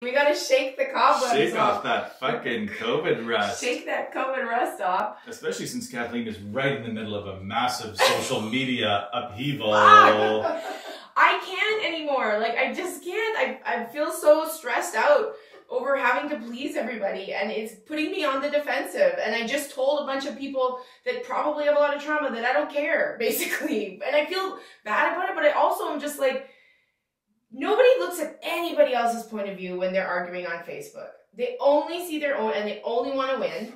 We gotta shake the cobwebs Shake off that fucking COVID rust. Shake that COVID rust off. Especially since Kathleen is right in the middle of a massive social media upheaval. I can't anymore. Like, I just can't. I feel so stressed out over having to please everybody, and it's putting me on the defensive. And I just told a bunch of people that probably have a lot of trauma that I don't care, basically. And I feel bad about it, but I also am just like, nobody looks at anybody else's point of view when they're arguing on Facebook. They only see their own, and they only want to win.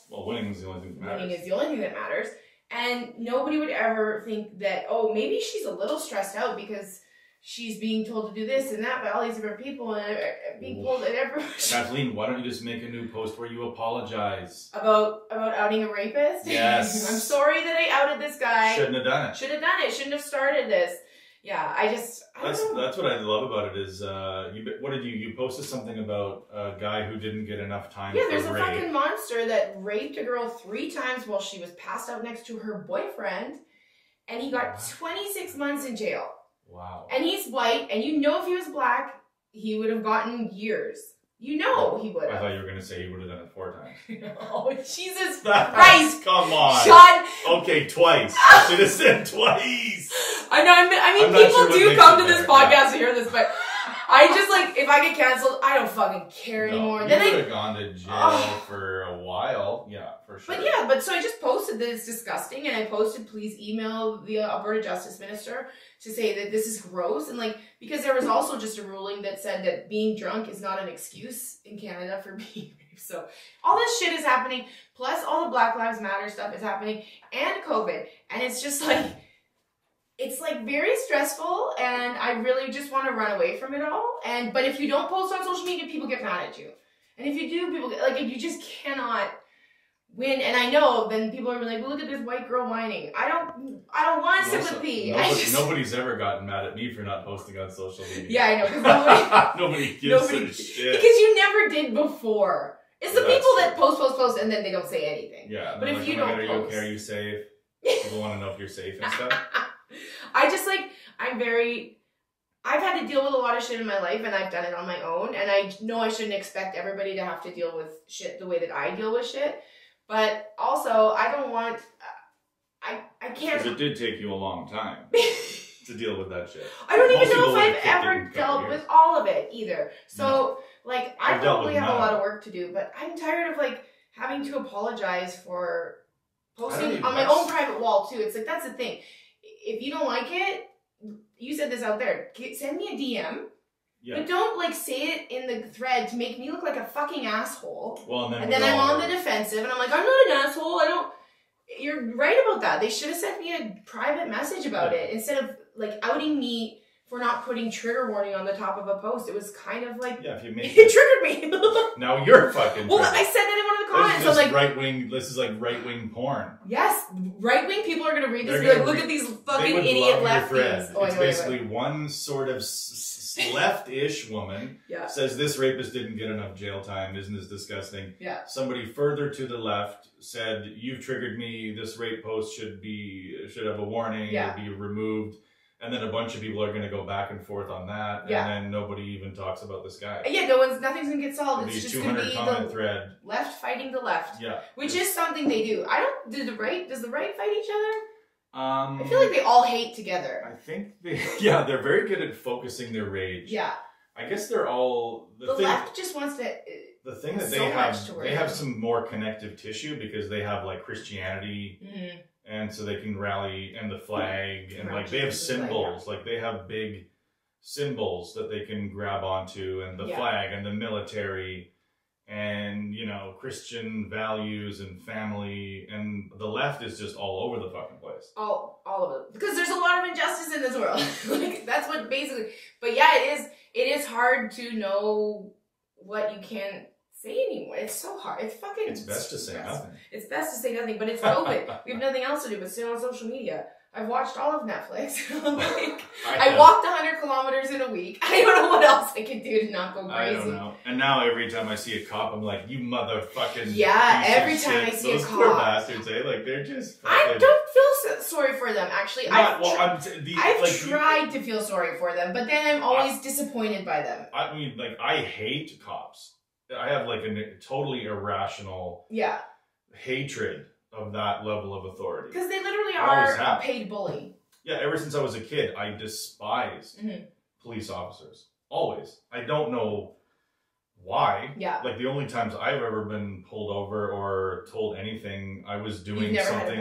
Well, winning is the only thing that matters. Winning is the only thing that matters. And nobody would ever think that, oh, maybe she's a little stressed out because she's being told to do this and that by all these different people and being told that everyone... Kathleen, why don't you just make a new post where you apologize? About outing a rapist? Yes. I'm sorry that I outed this guy. Shouldn't have done it. Should have done it. Shouldn't have started this. Yeah, I don't know. That's what I love about it is, you posted something about a guy who didn't get enough time for rape. Yeah, there's a fucking monster that raped a girl 3 times while she was passed out next to her boyfriend, and he got 26 months in jail. Wow. And he's white, and you know if he was black, he would have gotten years. You know he would have. I thought you were going to say he would have done it 4 times. Oh, Jesus Christ. Come on. Sean. Okay, twice. I should have said twice. I know, I mean people do come to this podcast to hear this, but I just, like, if I get canceled, I don't fucking care anymore. You Then would have gone to jail for a while. Yeah, for sure. But so I just posted that it's disgusting, and I posted, please email the Alberta Justice Minister to say that this is gross, and like, because there was also just a ruling that said that being drunk is not an excuse in Canada for being raped. So all this shit is happening, plus all the Black Lives Matter stuff is happening, and COVID, and it's just like, it's like very stressful, and I really just want to run away from it all. But if you don't post on social media, people get mad at you, and if you do, people get, like, you just cannot win. And I know then people are like, well, look at this white girl whining. I don't want sympathy. Nobody's ever gotten mad at me for not posting on social media. Yeah, I know, because nobody gives a shit. Because you never did before. It's the people that post, and then they don't say anything. Yeah, but if you don't are you post, okay? Are you safe? People want to know if you're safe and stuff. I just, like, I've had to deal with a lot of shit in my life, and I've done it on my own, and I know I shouldn't expect everybody to have to deal with shit the way that I deal with shit, but also, I don't want, I can't... Because it did take you a long time to deal with that shit. I don't even know if I've ever dealt with all of it, either. So, like, I probably have a lot of work to do, but I'm tired of, like, having to apologize for posting on my own private wall, too. It's like, that's the thing. If you don't like it, you said this out there, send me a DM, but don't, like, say it in the thread to make me look like a fucking asshole. Well, and then I'm on the defensive, and I'm like, I'm not an asshole, you're right about that. They should have sent me a private message about it, instead of, like, outing me for not putting trigger warning on the top of a post. It was kind of like, if you make it triggered me. Now you're fucking Well, I said that in one of the comments. This is like right-wing porn. Yes, right-wing people are going to read this and be like, look at these fucking idiot lefties. It's basically one sort of left-ish woman says this rapist didn't get enough jail time, isn't this disgusting? Yeah. Somebody further to the left said, you've triggered me, this rape post should have a warning, or be removed. And then a bunch of people are going to go back and forth on that, and then nobody even talks about this guy. Yeah, nothing's going to get solved. It's just going to be the thread. Left fighting the left. Yeah. Which is something they do. Does the right fight each other? I feel like they all hate together. I think they're very good at focusing their rage. Yeah. I guess they're all... The left just wants to... The thing that they have some more connective tissue because they have, like, Christianity... Mm-hmm. And so they can rally, and the flag, and like they have symbols, like they have big symbols that they can grab onto, and the flag, and the military, and, you know, Christian values and family, and the left is just all over the fucking place. All of it. Because there's a lot of injustice in this world. Like, that's what basically, but yeah, it is hard to know what you can say anymore. It's so hard. It's best to say nothing. It's best to say nothing, but it's COVID. We have nothing else to do but sit on social media. I've watched all of Netflix. I walked 100 kilometers in a week. I don't know what else I can do to not go crazy. I don't know. And now every time I see a cop, I'm like, you motherfucking yeah. Every piece time of I shit. see Those a cop, poor bastards, eh? Like they're just. I don't feel sorry for them. Actually, I've tried to feel sorry for them, but then I'm always disappointed by them. I mean, like I hate cops. I have like a totally irrational hatred of that level of authority. Because they literally are a paid bully. Yeah, ever since I was a kid, I despised police officers. Always. I don't know why. Yeah. Like the only times I've ever been pulled over or told anything, I was doing something.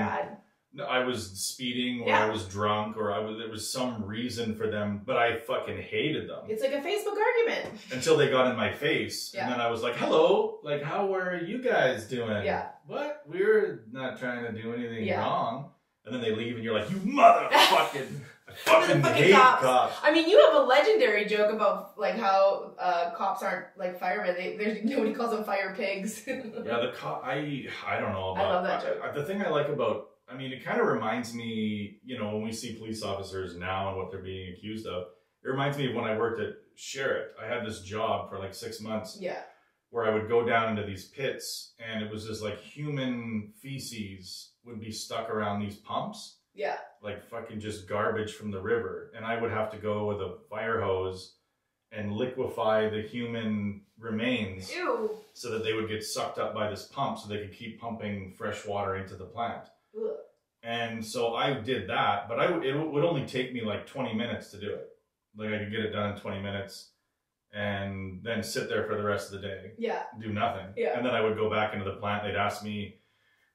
I was speeding, or I was drunk, or there was some reason for them, but I fucking hated them. It's like a Facebook argument. Until they got in my face, and then I was like, hello, like, how are you guys doing? Yeah. What? We're not trying to do anything wrong. And then they leave, and you're like, you motherfucking, I fucking hate cops. I mean, you have a legendary joke about, like, how cops aren't, like, firemen. Nobody calls them fire pigs. Yeah, the cop, I don't know. I love that joke. The thing I like about, I mean, it kind of reminds me, you know, when we see police officers now and what they're being accused of, it reminds me of when I worked at Sheriff. I had this job for like 6 months where I would go down into these pits, and it was just like human feces would be stuck around these pumps. Yeah. Like fucking just garbage from the river. And I would have to go with a fire hose and liquefy the human remains so that they would get sucked up by this pump so they could keep pumping fresh water into the plant. Ugh. And so I did that, but it would only take me like 20 minutes to do it. Like I could get it done in 20 minutes and then sit there for the rest of the day. Yeah. Do nothing. Yeah. And then I would go back into the plant. They'd ask me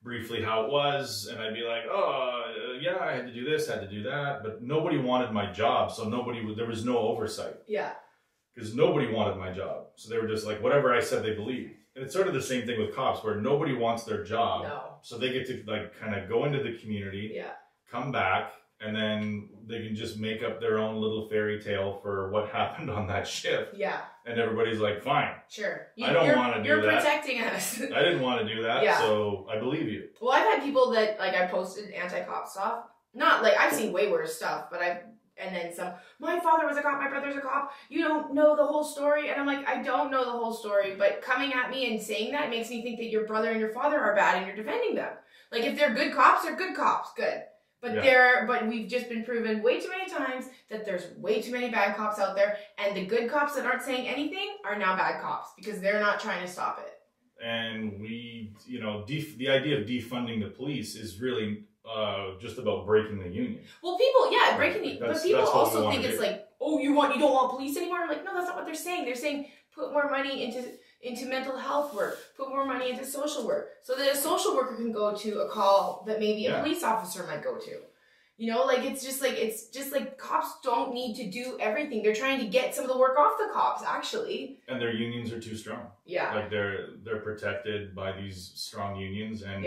briefly how it was, and I'd be like, oh, yeah, I had to do this, had to do that. But nobody wanted my job, so there was no oversight. Yeah. Because nobody wanted my job. So they were just like, whatever I said, they believed. And it's sort of the same thing with cops, where nobody wants their job. No. So they get to like kind of go into the community, come back, and then they can just make up their own little fairy tale for what happened on that shift. Yeah. And everybody's like, fine. Sure. I don't want to do that. You're protecting us. I didn't want to do that, so I believe you. Well, I've had people that, like, I posted anti-cop stuff. Not, like, I've seen way worse stuff, but and then some, my father was a cop, my brother's a cop, you don't know the whole story. And I'm like, I don't know the whole story, but coming at me and saying that makes me think that your brother and your father are bad and you're defending them. Like, if they're good cops, they're good cops, good. But but we've just been proven way too many times that there's way too many bad cops out there, and the good cops that aren't saying anything are now bad cops because they're not trying to stop it. And we, you know, the idea of defunding the police is really just about breaking the union. Well, people, but people also think it's like, oh, you don't want police anymore? I'm like, no, that's not what they're saying. They're saying put more money into mental health work, put more money into social work, so that a social worker can go to a call that maybe a police officer might go to. You know, like it's just like cops don't need to do everything. They're trying to get some of the work off the cops, actually. And their unions are too strong. Yeah. Like they're protected by these strong unions, and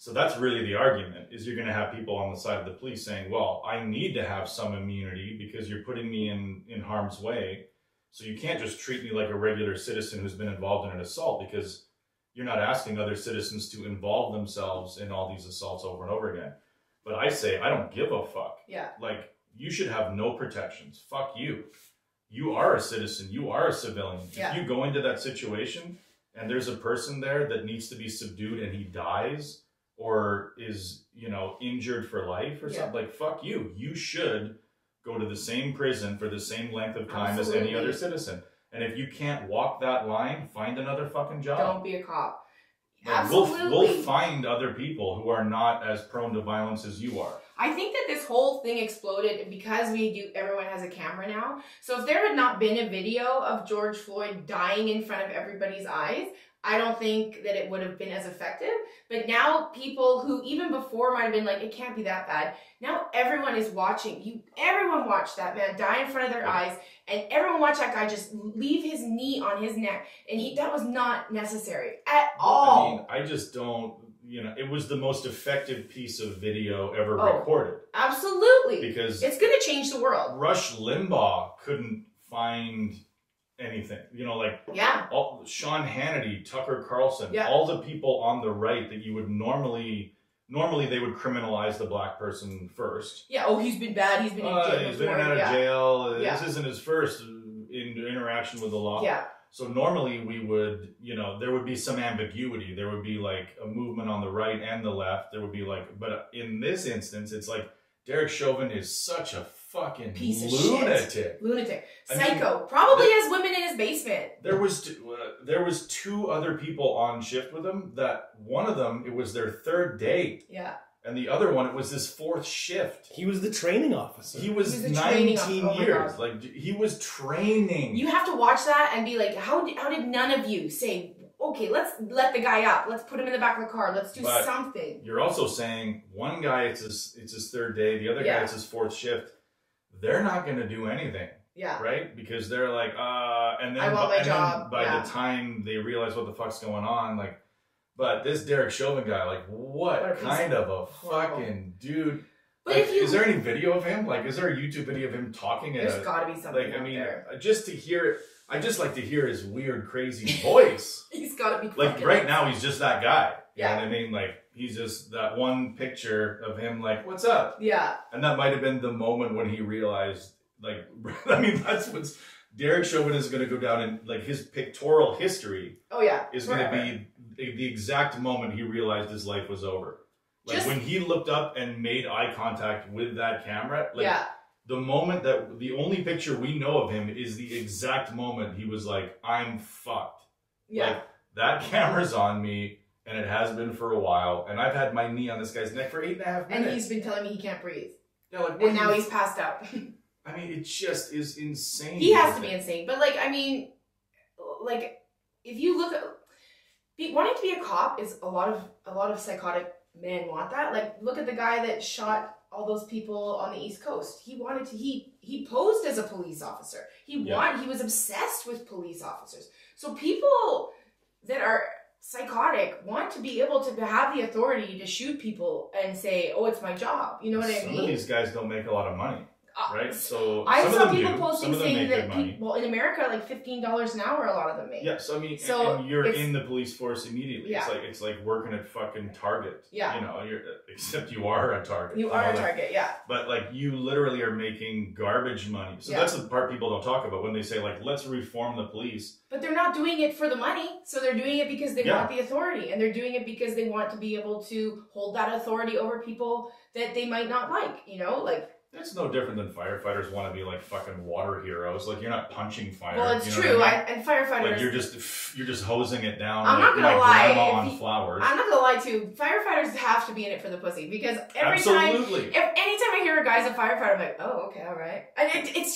so that's really the argument, is you're going to have people on the side of the police saying, well, I need to have some immunity because you're putting me in harm's way. So you can't just treat me like a regular citizen who's been involved in an assault, because you're not asking other citizens to involve themselves in all these assaults over and over again. But I say, I don't give a fuck. Yeah. Like, you should have no protections. Fuck you. You are a citizen. You are a civilian. Yeah. If you go into that situation and there's a person there that needs to be subdued and he dies or is, you know, injured for life or something, like, fuck you. You should go to the same prison for the same length of time as any other citizen. And if you can't walk that line, find another fucking job. Don't be a cop. Like, absolutely. We'll find other people who are not as prone to violence as you are. I think that this whole thing exploded because everyone has a camera now. So if there had not been a video of George Floyd dying in front of everybody's eyes, I don't think that it would have been as effective. But now people who even before might have been like, it can't be that bad. Now everyone is watching. Everyone watched that man die in front of their eyes. And everyone watched that guy just leave his knee on his neck. And that was not necessary at all. I mean, I just don't, you know, it was the most effective piece of video ever recorded. Absolutely. Because it's going to change the world. Rush Limbaugh couldn't find anything, you know, like Sean Hannity, Tucker Carlson, all the people on the right that you would normally normally they would criminalize the black person first. Yeah. Oh, he's been bad. He's been in jail. He's been out of jail. Yeah. This isn't his first interaction with the law. Yeah. So normally we would, there would be some ambiguity. There would be like a movement on the right and the left. There would be like, but in this instance, it's like Derek Chauvin is such a fucking piece of lunatic. Shit. Lunatic. Psycho. Probably has women in his basement. There was two other people on shift with him. That one of them, it was their third day. Yeah. And the other one, it was his fourth shift. He was the training officer. He was 19 years. Like, he was training. You have to watch that and be like, how did none of you say, okay, let's let the guy up. Let's put him in the back of the car. Let's do something. You're also saying one guy, it's his third day. The other guy, it's his fourth shift. They're not going to do anything. Yeah. Right? Because they're like, and then, I want my job. By the time they realize what the fuck's going on, like, but this Derek Chauvin guy, like, what kind of a fucking dude? But like, is there any video of him? Like, is there a YouTube video of him talking? There's got to be something. Like, I mean, there. just to hear it, I just like to hear his weird, crazy voice. He's got to be like right now. He's just that guy. You know what I mean? Like, he's just that one picture of him. Like, what's up? Yeah. And that might have been the moment when he realized. Like, I mean, that's what's. Derek Chauvin is going to go down in, like, his pictorial history. Oh, yeah. Is going to be the exact moment he realized his life was over. Like, when he looked up and made eye contact with that camera, like, the moment that, the only picture we know of him is the exact moment he was like, I'm fucked. Yeah. Like, that camera's on me, and it has been for a while, and I've had my knee on this guy's neck for 8.5 minutes. And he's been telling me he can't breathe. Yeah, like, and now he's passed out. I mean, it just is insane. He has to be insane. But, like, I mean, like, if you look at... wanting to be a cop is a lot of psychotic men want that. Like, look at the guy that shot all those people on the East Coast. He wanted to... He posed as a police officer. He was obsessed with police officers. So people that are psychotic want to be able to have the authority to shoot people and say, oh, it's my job. You know what I mean? Some of these guys don't make a lot of money. Right, so I saw people posting saying that people in America, like $15 an hour, a lot of them make. Yeah, so I mean, and you're in the police force immediately. Yeah. It's like working at fucking Target. Yeah, you know, except you are a Target. You are a Target, yeah. But like, you literally are making garbage money. So that's the part people don't talk about when they say like, let's reform the police. But they're not doing it for the money. So they're doing it because they want the authority, and they're doing it because they want to be able to hold that authority over people that they might not like. You know, like. It's no different than firefighters want to be like fucking water heroes. Like, you're not punching fire. Well, it's true. And firefighters, like, you're just hosing it down. I'm like not gonna lie. On flowers. I'm not gonna lie too. Firefighters have to be in it for the pussy, because anytime I hear a guy's a firefighter, I'm like, oh, okay, all right. And it's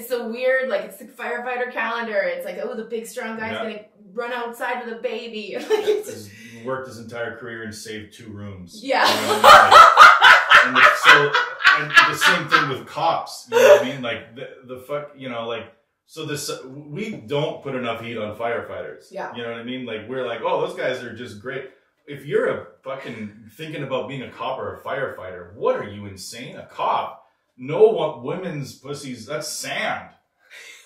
the weird. Like, it's the firefighter calendar. It's like, oh, the big strong guy's gonna run outside with a baby. He's worked his entire career and saved 2 rooms. Yeah. You know, and the same thing with cops, you know what I mean? Like, the fuck, you know, like, so we don't put enough heat on firefighters. Yeah. You know what I mean? Like, we're like, oh, those guys are just great. If you're a fucking thinking about being a cop or a firefighter, what are you, insane? A cop? No, women's pussies, that's sand.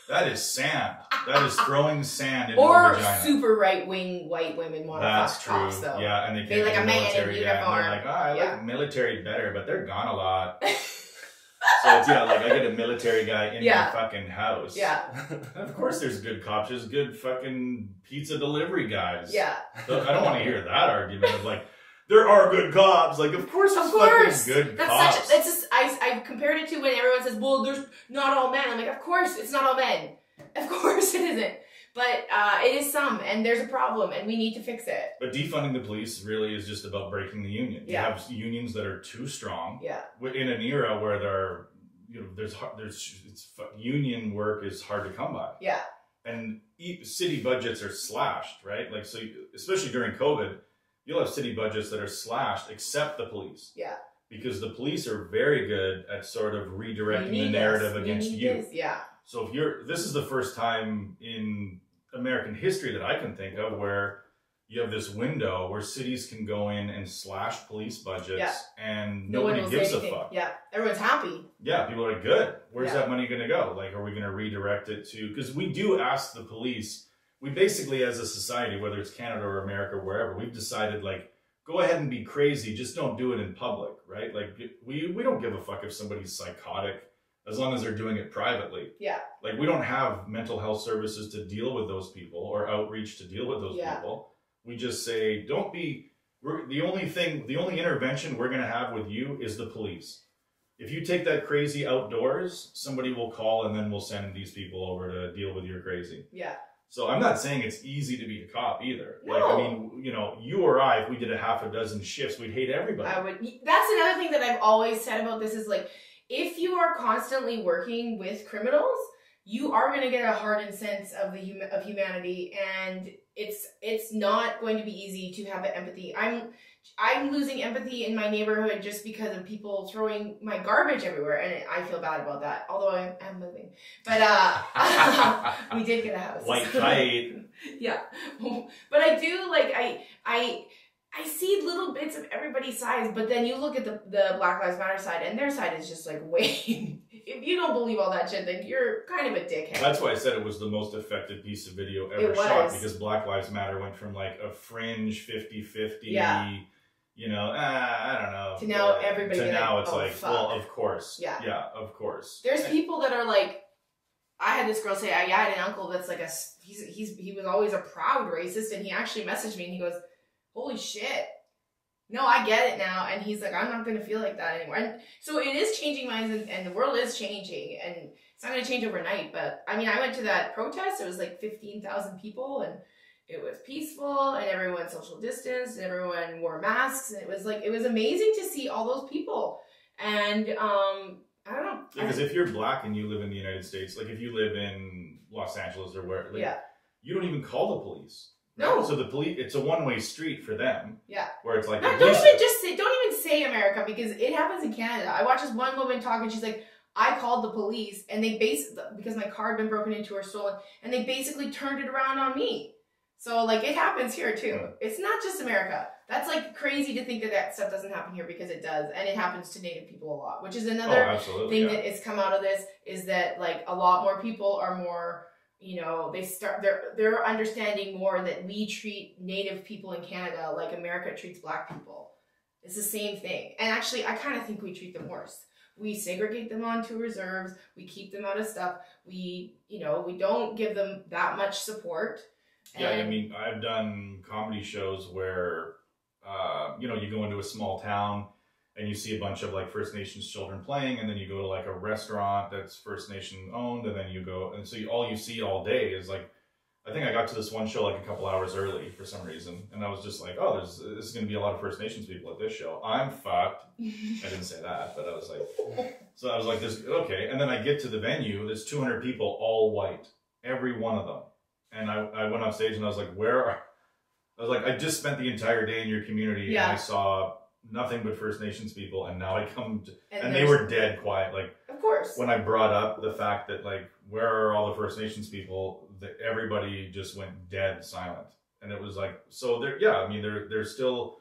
That is sand. That is throwing sand into a vagina. Or super right-wing white women want to fuck cops, though. Yeah, and they can't like a man in uniform. And they're like, oh, I like military better, but they're gone a lot. So it's, like, I get a military guy in my fucking house. Yeah. Of course there's good cops. There's good fucking pizza delivery guys. Yeah. So I don't want to hear that argument of like, there are good cops. Like, of course there's fucking good cops. I compared it to when everyone says, well, there's not all men. I'm like, of course it's not all men. Of course it isn't. But it is some, and there's a problem, and we need to fix it. But defunding the police really is just about breaking the union. You have unions that are too strong. Yeah. In an era where union work is hard to come by. Yeah. And city budgets are slashed, right? Like, so especially during COVID, you'll have city budgets that are slashed, except the police. Yeah. Because the police are very good at sort of redirecting the narrative against you. Yeah. So this is the first time in American history that I can think of where you have this window where cities can go in and slash police budgets and nobody gives a fuck. Yeah. Everyone's happy. Yeah. People are like, good. Where's that money going to go? Like, are we going to redirect it to, because we do ask the police, we basically as a society, whether it's Canada or America or wherever, we've decided like, go ahead and be crazy. Just don't do it in public, right? Like, we don't give a fuck if somebody's psychotic as long as they're doing it privately. Yeah. Like, we don't have mental health services to deal with those people or outreach to deal with those people. We just say, don't be, the only intervention we're going to have with you is the police. If you take that crazy outdoors, somebody will call and then we'll send these people over to deal with your crazy. Yeah. So I'm not saying it's easy to be a cop either. No. Like, I mean, you know, you or I, if we did a half a dozen shifts, we'd hate everybody. I would. That's another thing that I've always said about this is like, if you are constantly working with criminals, you are going to get a hardened sense of of humanity, and it's not going to be easy to have empathy. I'm losing empathy in my neighborhood just because of people throwing my garbage everywhere, and I feel bad about that. Although I'm moving, but we did get a house. White kite. Yeah, but I do like I see little bits of everybody's sides, but then you look at the Black Lives Matter side, and their side is just like, wait, if you don't believe all that shit, then you're kind of a dickhead. That's why I said it was the most effective piece of video ever shot, because Black Lives Matter went from like a fringe 50-50, you know, I don't know. To now everybody. To now it's fuck. Well, of course. Yeah. Yeah, of course. There's people that are like, I had this girl say, I had an uncle that's like he was always a proud racist, and he actually messaged me and he goes, holy shit. No, I get it now. And he's like, I'm not going to feel like that anymore. And so it is changing minds, and the world is changing, and it's not going to change overnight. But I mean, I went to that protest. It was like 15,000 people, and it was peaceful, and everyone social distanced, and everyone wore masks. And it was amazing to see all those people. And, I don't know. Because if you're black and you live in the United States, like if you live in Los Angeles or where, like, you don't even call the police. No. So the police, it's a one-way street for them. Yeah. Where it's like, don't even say America, because it happens in Canada. I watched this one woman talk, and she's like, I called the police, and they because my car had been broken into or stolen, and they basically turned it around on me. So like, it happens here too. Yeah. It's not just America. That's like crazy to think that stuff doesn't happen here, because it does, and it happens to Native people a lot, which is another thing that has come out of this, is that like a lot more people are more, you know, they're understanding more that we treat Native people in Canada like America treats black people. It's the same thing. And actually, I kind of think we treat them worse. We segregate them onto reserves. We keep them out of stuff. We don't give them that much support. Yeah, I mean, I've done comedy shows where, you go into a small town and you see a bunch of like First Nations children playing, and then you go to like a restaurant that's First Nation owned, and then you go, and so all you see all day is like, I think I got to this one show like a couple hours early for some reason, and I was just like, oh, this is going to be a lot of First Nations people at this show. I'm fucked. I didn't say that, but I was like, this, okay. And then I get to the venue, there's 200 people, all white, every one of them. And I went on stage and I was like, I just spent the entire day in your community, and I saw nothing but First Nations people, and now I come to, and they were dead quiet. Like, of course, when I brought up the fact that like, where are all the First Nations people, that everybody just went dead silent. And it was like, so they're still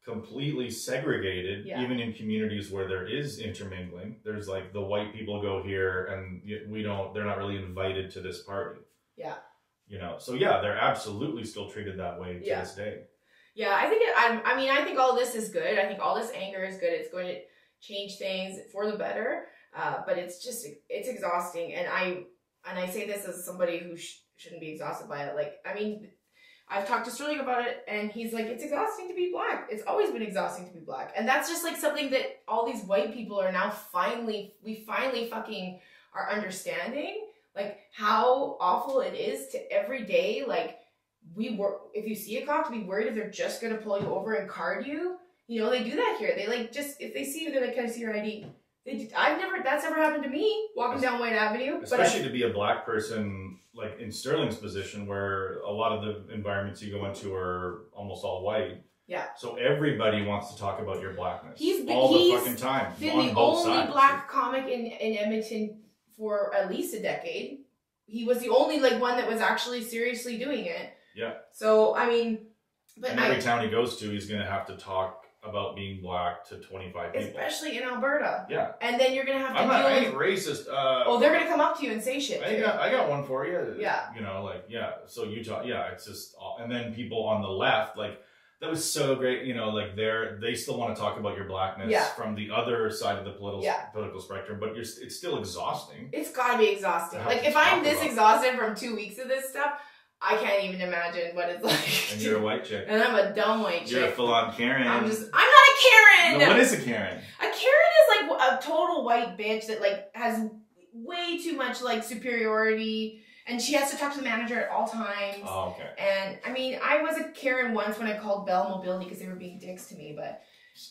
completely segregated, even in communities where there is intermingling. There's like, the white people go here, and they're not really invited to this party. Yeah. You know, so they're absolutely still treated that way to this day. Yeah, I think all this is good. I think all this anger is good. It's going to change things for the better. But it's exhausting. And I say this as somebody who shouldn't be exhausted by it. Like, I mean, I've talked to Sterling about it, and he's like, it's exhausting to be black. It's always been exhausting to be black. And that's just like something that all these white people are now we finally fucking are understanding. Like, how awful it is to every day, like, if you see a cop, to be worried if they're just going to pull you over and card you. You know, they do that here. They like, just, if they see you, they're like, can I see your ID? That's never happened to me, walking down White Avenue. Especially to be a black person, like in Sterling's position, where a lot of the environments you go into are almost all white. Yeah. So everybody wants to talk about your blackness. He's the fucking time. Been the only black comic in Edmonton for at least a decade. He was the only one that was actually seriously doing it. Yeah. So I mean, but every town he goes to, he's gonna have to talk about being black to 25 people, especially in Alberta. Yeah. And then you're gonna have to I ain't racist. They're gonna come up to you and say shit. I got one for you. Yeah. You know, So Utah. Yeah. It's just, and then people on the left, like, That was so great. You know, like they still want to talk about your blackness from the other side of the political spectrum, but it's still exhausting. It's gotta be exhausting. Like if I'm this exhausted from 2 weeks of this stuff, I can't even imagine what it's like. And you're a white chick. And I'm a dumb white chick. You're a full-on Karen. I'm not a Karen! No, what is a Karen? A Karen is like a total white bitch that like has way too much like superiority, and she has to talk to the manager at all times. Oh, okay. And I mean, I was a Karen once when I called Bell Mobility because they were being dicks to me, but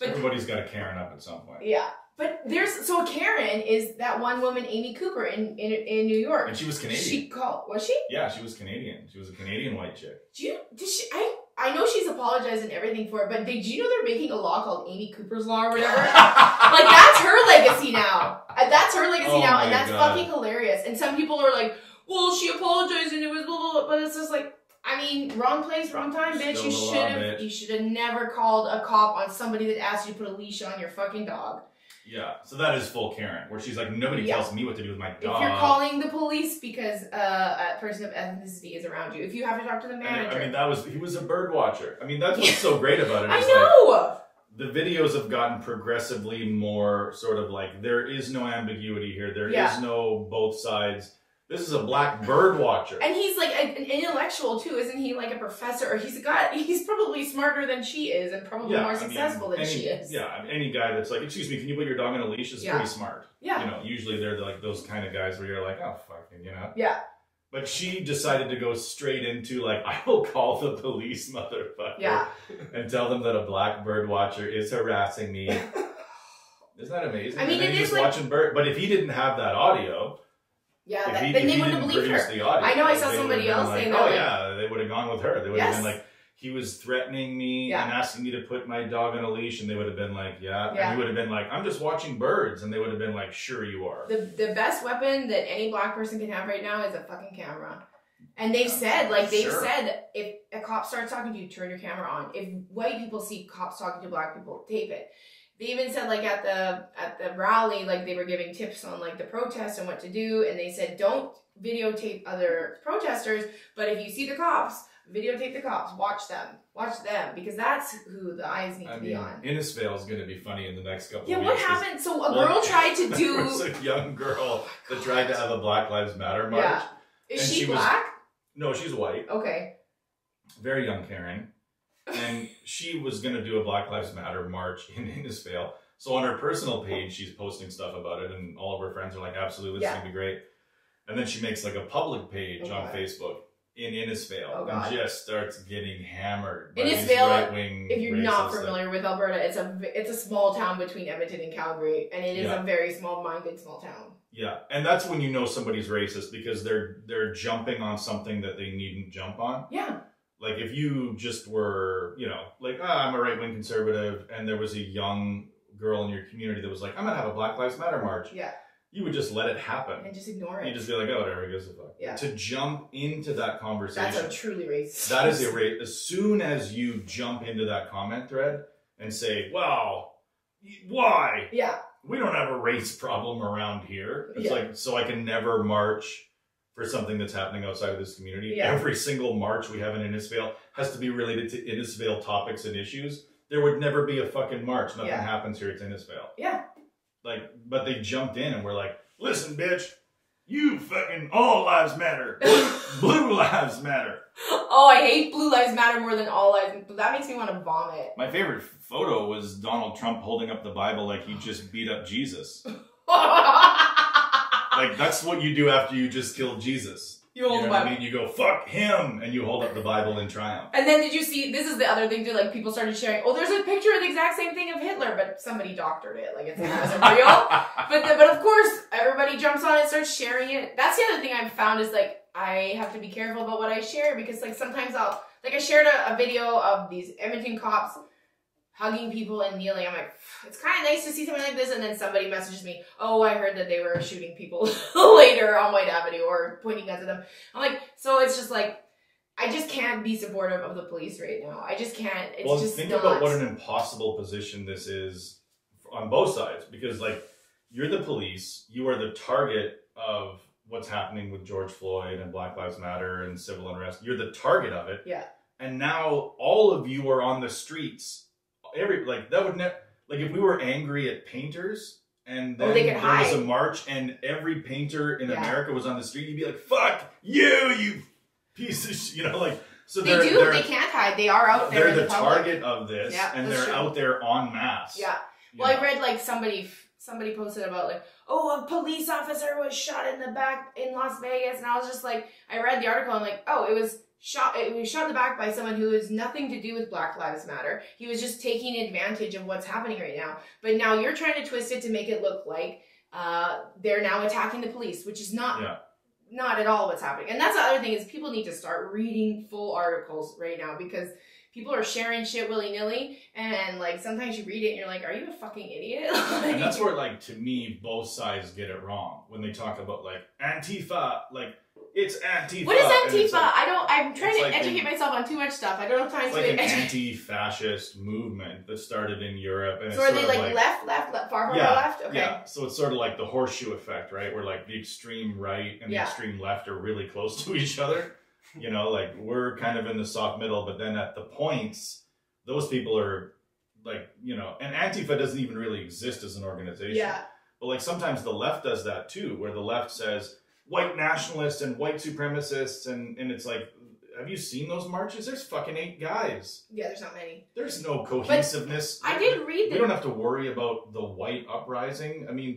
everybody's got a Karen up at some point. Yeah. But a Karen is that one woman, Amy Cooper, in New York. And she was Canadian. Was she? Yeah, she was Canadian. She was a Canadian white chick. I know she's apologized and everything for it, but did you know they're making a law called Amy Cooper's Law or whatever? Like, that's her legacy now. That's her legacy now, and that's fucking hilarious. And some people are like, well, she apologized and it was blah, blah, blah. But it's just like, I mean, wrong place, wrong time, bitch. You should have never called a cop on somebody that asked you to put a leash on your fucking dog. Yeah, so that is full Karen, where she's like, nobody tells me what to do with my dog. If you're calling the police because a person of ethnicity is around you, if you have to talk to the manager. And I mean, he was a bird watcher. I mean, that's what's so great about it. I know! Like, the videos have gotten progressively more sort of like, there is no ambiguity here. There is no both sides. This is a black bird watcher. And he's like an intellectual too, isn't he? Like a professor. Or he's probably smarter than she is and probably more successful than she is. Yeah, any guy that's like, excuse me, can you put your dog on a leash is pretty smart. Yeah. You know, usually they're like those kind of guys where you're like, oh, fucking, you know? Yeah. But she decided to go straight into like, I will call the police, motherfucker. Yeah. And tell them that a black bird watcher is harassing me. Isn't that amazing? I mean, and then he's just watching bird. But if he didn't have that audio... Yeah, then they wouldn't believe her. The audio, I know I saw somebody else saying that. Oh, yeah, they would have gone with her. They would have been like, he was threatening me and asking me to put my dog on a leash, and they would have been like, And he would have been like, I'm just watching birds, and they would have been like, sure you are. The best weapon that any black person can have right now is a fucking camera. And they've said, if a cop starts talking to you, turn your camera on. If white people see cops talking to black people, tape it. They even said, like, at the rally, like, they were giving tips on, like, the protest and what to do, and they said, don't videotape other protesters, but if you see the cops, videotape the cops, watch them, because that's who the eyes need to be on. Innisfail is going to be funny in the next couple of weeks. Yeah, what happened? So a girl tried to do... There was a young girl that tried to have a Black Lives Matter march. Yeah. Is she black? No, she's white. Okay. Very young Karen. And she was going to do a Black Lives Matter march in Innisfail. So on her personal page, she's posting stuff about it, and all of her friends are like, absolutely, this is going to be great. And then she makes like a public page on Facebook in Innisfail and just starts getting hammered by these right-wing if you're not familiar with Alberta, it's a small town between Edmonton and Calgary, and it is a very small-minded small town. Yeah, and that's when you know somebody's racist, because they're jumping on something that they needn't jump on. Yeah. Like, if you just were, like, I'm a right-wing conservative, and there was a young girl in your community that was like, I'm going to have a Black Lives Matter march. Yeah. You would just let it happen. And just ignore it. You just be like, oh, whatever, gives a fuck. Yeah. To jump into that conversation. That's a truly racist. That is a racist. As soon as you jump into that comment thread and say, well, why? Yeah. We don't have a race problem around here. It's like, so I can never march for something that's happening outside of this community. Yeah. Every single march we have in Innisfail has to be related to Innisfail topics and issues. There would never be a fucking march. Nothing happens here. It's Innisfail. Yeah. Like, but they jumped in and were like, listen, bitch, you fucking all lives matter. Blue lives matter. Oh, I hate Blue Lives Matter more than all lives. That makes me want to vomit. My favorite photo was Donald Trump holding up the Bible like he just beat up Jesus. Like, that's what you do after you just killed Jesus. You hold the Bible. What I mean? You go, fuck him, and you hold up the Bible in triumph. And then did you see, this is the other thing too, like, people started sharing, oh, there's a picture of the exact same thing of Hitler, but somebody doctored it. Like, it wasn't real. But of course, everybody jumps on it, starts sharing it. That's the other thing I've found is, like, I have to be careful about what I share, because, like, sometimes I shared a video of these Edmonton cops hugging people and kneeling. I'm like, it's kind of nice to see something like this. And then somebody messages me, oh, I heard that they were shooting people later on White Avenue or pointing guns at them. I'm like, so it's just like, I just can't be supportive of the police right now. I just can't. It's just think about what an impossible position this is on both sides, because, like, you're the police, you are the target of what's happening with George Floyd and Black Lives Matter and civil unrest. You're the target of it. Yeah. and now all of you are on the streets. That would if we were angry at painters and then there was a march and every painter in America was on the street, you'd be like, "Fuck you piece of shit," So they can't hide. They are out there. They're the target of this, and they're out there en masse. Yeah. Well, I read somebody posted about a police officer was shot in the back in Las Vegas, and I was just like, I read the article and it was shot in the back by someone who has nothing to do with Black Lives Matter. He was just taking advantage of what's happening right now. But now you're trying to twist it to make it look like they're now attacking the police, which is not at all what's happening. And that's the other thing is people need to start reading full articles right now because people are sharing shit willy-nilly and sometimes you read it and you're like, are you a fucking idiot? And that's where to me both sides get it wrong when they talk about Antifa, it's Antifa. What is Antifa? I'm trying to educate myself on too much stuff. I don't have time to an anti-fascist movement that started in Europe. And so are they left, far from the left? Okay. Yeah, so it's sort of like the horseshoe effect, right? Where the extreme right and the extreme left are really close to each other. We're kind of in the soft middle, but then at the points, those people are and Antifa doesn't even really exist as an organization. Yeah. But sometimes the left does that too, where the left says white nationalists and white supremacists, and it's have you seen those marches? There's fucking 8 guys. Yeah, there's not many. There's no cohesiveness. But I did read that. We don't have to worry about the white uprising. I mean,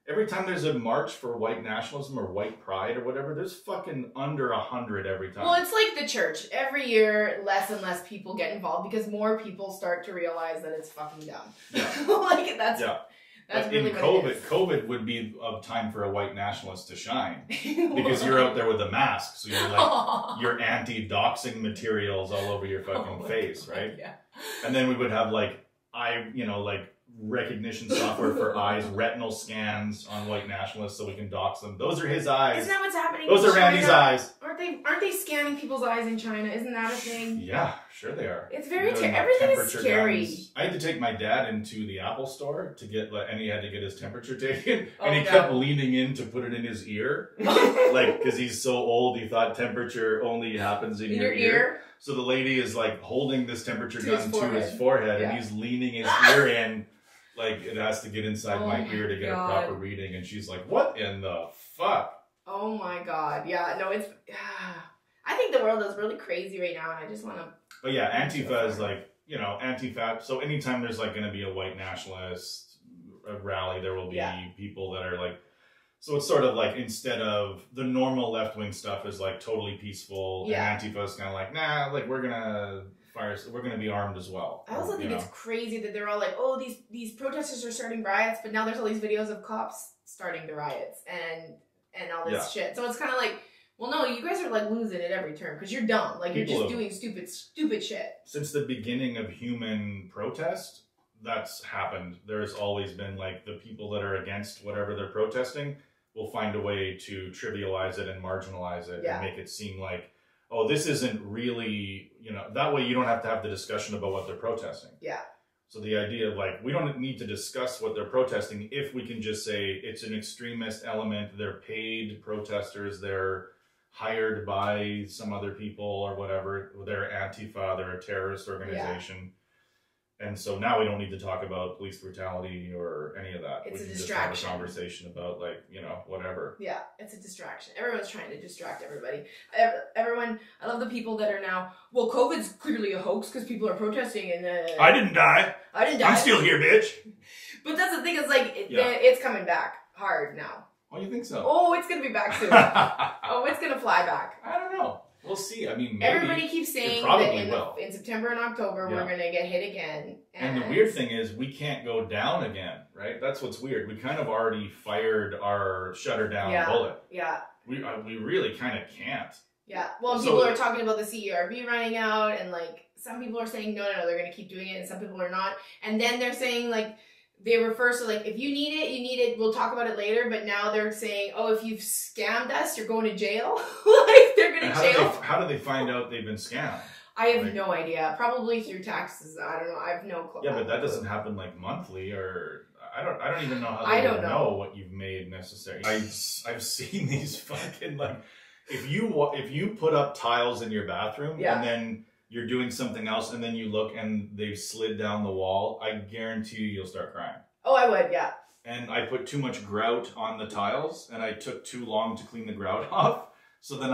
every time there's a march for white nationalism or white pride or whatever, there's fucking under 100 every time. Well, it's like the church. Every year, less and less people get involved because more people start to realize that it's fucking dumb. Yeah. That's but really in what it is. COVID would be a time for a white nationalist to shine because you're out there with a mask, so you're anti-doxing materials all over your fucking face, right? Yeah. And then we would have recognition software for eyes, retinal scans on white nationalists so we can dox them. Those are his eyes. Isn't that what's happening? Those are Randy's eyes. Aren't they scanning people's eyes in China? Isn't that a thing? Yeah, sure they are. It's very everything is scary. Guns. I had to take my dad into the Apple store to get and he had to get his temperature taken, and he kept leaning in to put it in his ear, because he's so old he thought temperature only happens in your ear. So the lady is holding this temperature gun to his forehead, and he's leaning his ear in. It has to get inside my ear to get a proper reading. And she's like, what in the fuck? Oh my God. Yeah, no, it's... I think the world is really crazy right now, and I just want to... But yeah, Antifa is anti-fat. So anytime there's going to be a white nationalist rally, there will be people that are So it's sort of instead of the normal left-wing stuff is totally peaceful, and Antifa is kind of nah, we're going to... we're going to be armed as well. I also think it's crazy that they're all these protesters are starting riots, but now there's all these videos of cops starting the riots and all this shit. So it's kind of well, no, you guys are losing at every turn because you're dumb. You're just doing stupid shit. Since the beginning of human protest, that's happened. There's always been the people that are against whatever they're protesting will find a way to trivialize it and marginalize it and make it seem oh, this isn't really, that way you don't have to have the discussion about what they're protesting. Yeah. So the idea of we don't need to discuss what they're protesting if we can just say it's an extremist element, they're paid protesters, they're hired by some other people or whatever, they're Antifa, they're a terrorist organization. Yeah. And so now we don't need to talk about police brutality or any of that. It's we a can distraction. Just have a conversation about whatever. Yeah, it's a distraction. Everyone's trying to distract everybody. Everyone, I love the people that are now, well, COVID's clearly a hoax because people are protesting and... I didn't die. I'm still here, bitch. But that's the thing, is it's coming back hard now. Oh, you think so? Oh, it's going to be back soon. Oh, it's going to fly back. I don't know. We'll see. I mean, maybe. Everybody keeps saying that in September and October we're going to get hit again. And the weird thing is we can't go down again, right? That's what's weird. We kind of already fired our shutter down bullet. Yeah. We really kind of can't. Yeah. Well, people are talking about the CERB running out, and some people are saying no, they're going to keep doing it, and some people are not. And then they're saying they refer to if you need it, you need it. We'll talk about it later. But now they're saying, oh, if you've scammed us, you're going to jail. They're going to jail. How do they find out they've been scammed? I have no idea. Probably through taxes. I don't know. I have no clue. Yeah, but that doesn't happen monthly, or I don't even know how they know what you've made necessary. I've seen these fucking if you put up tiles in your bathroom and then you're doing something else and then you look and they've slid down the wall, I guarantee you'll start crying. Oh, I would, yeah. And I put too much grout on the tiles and I took too long to clean the grout off. So then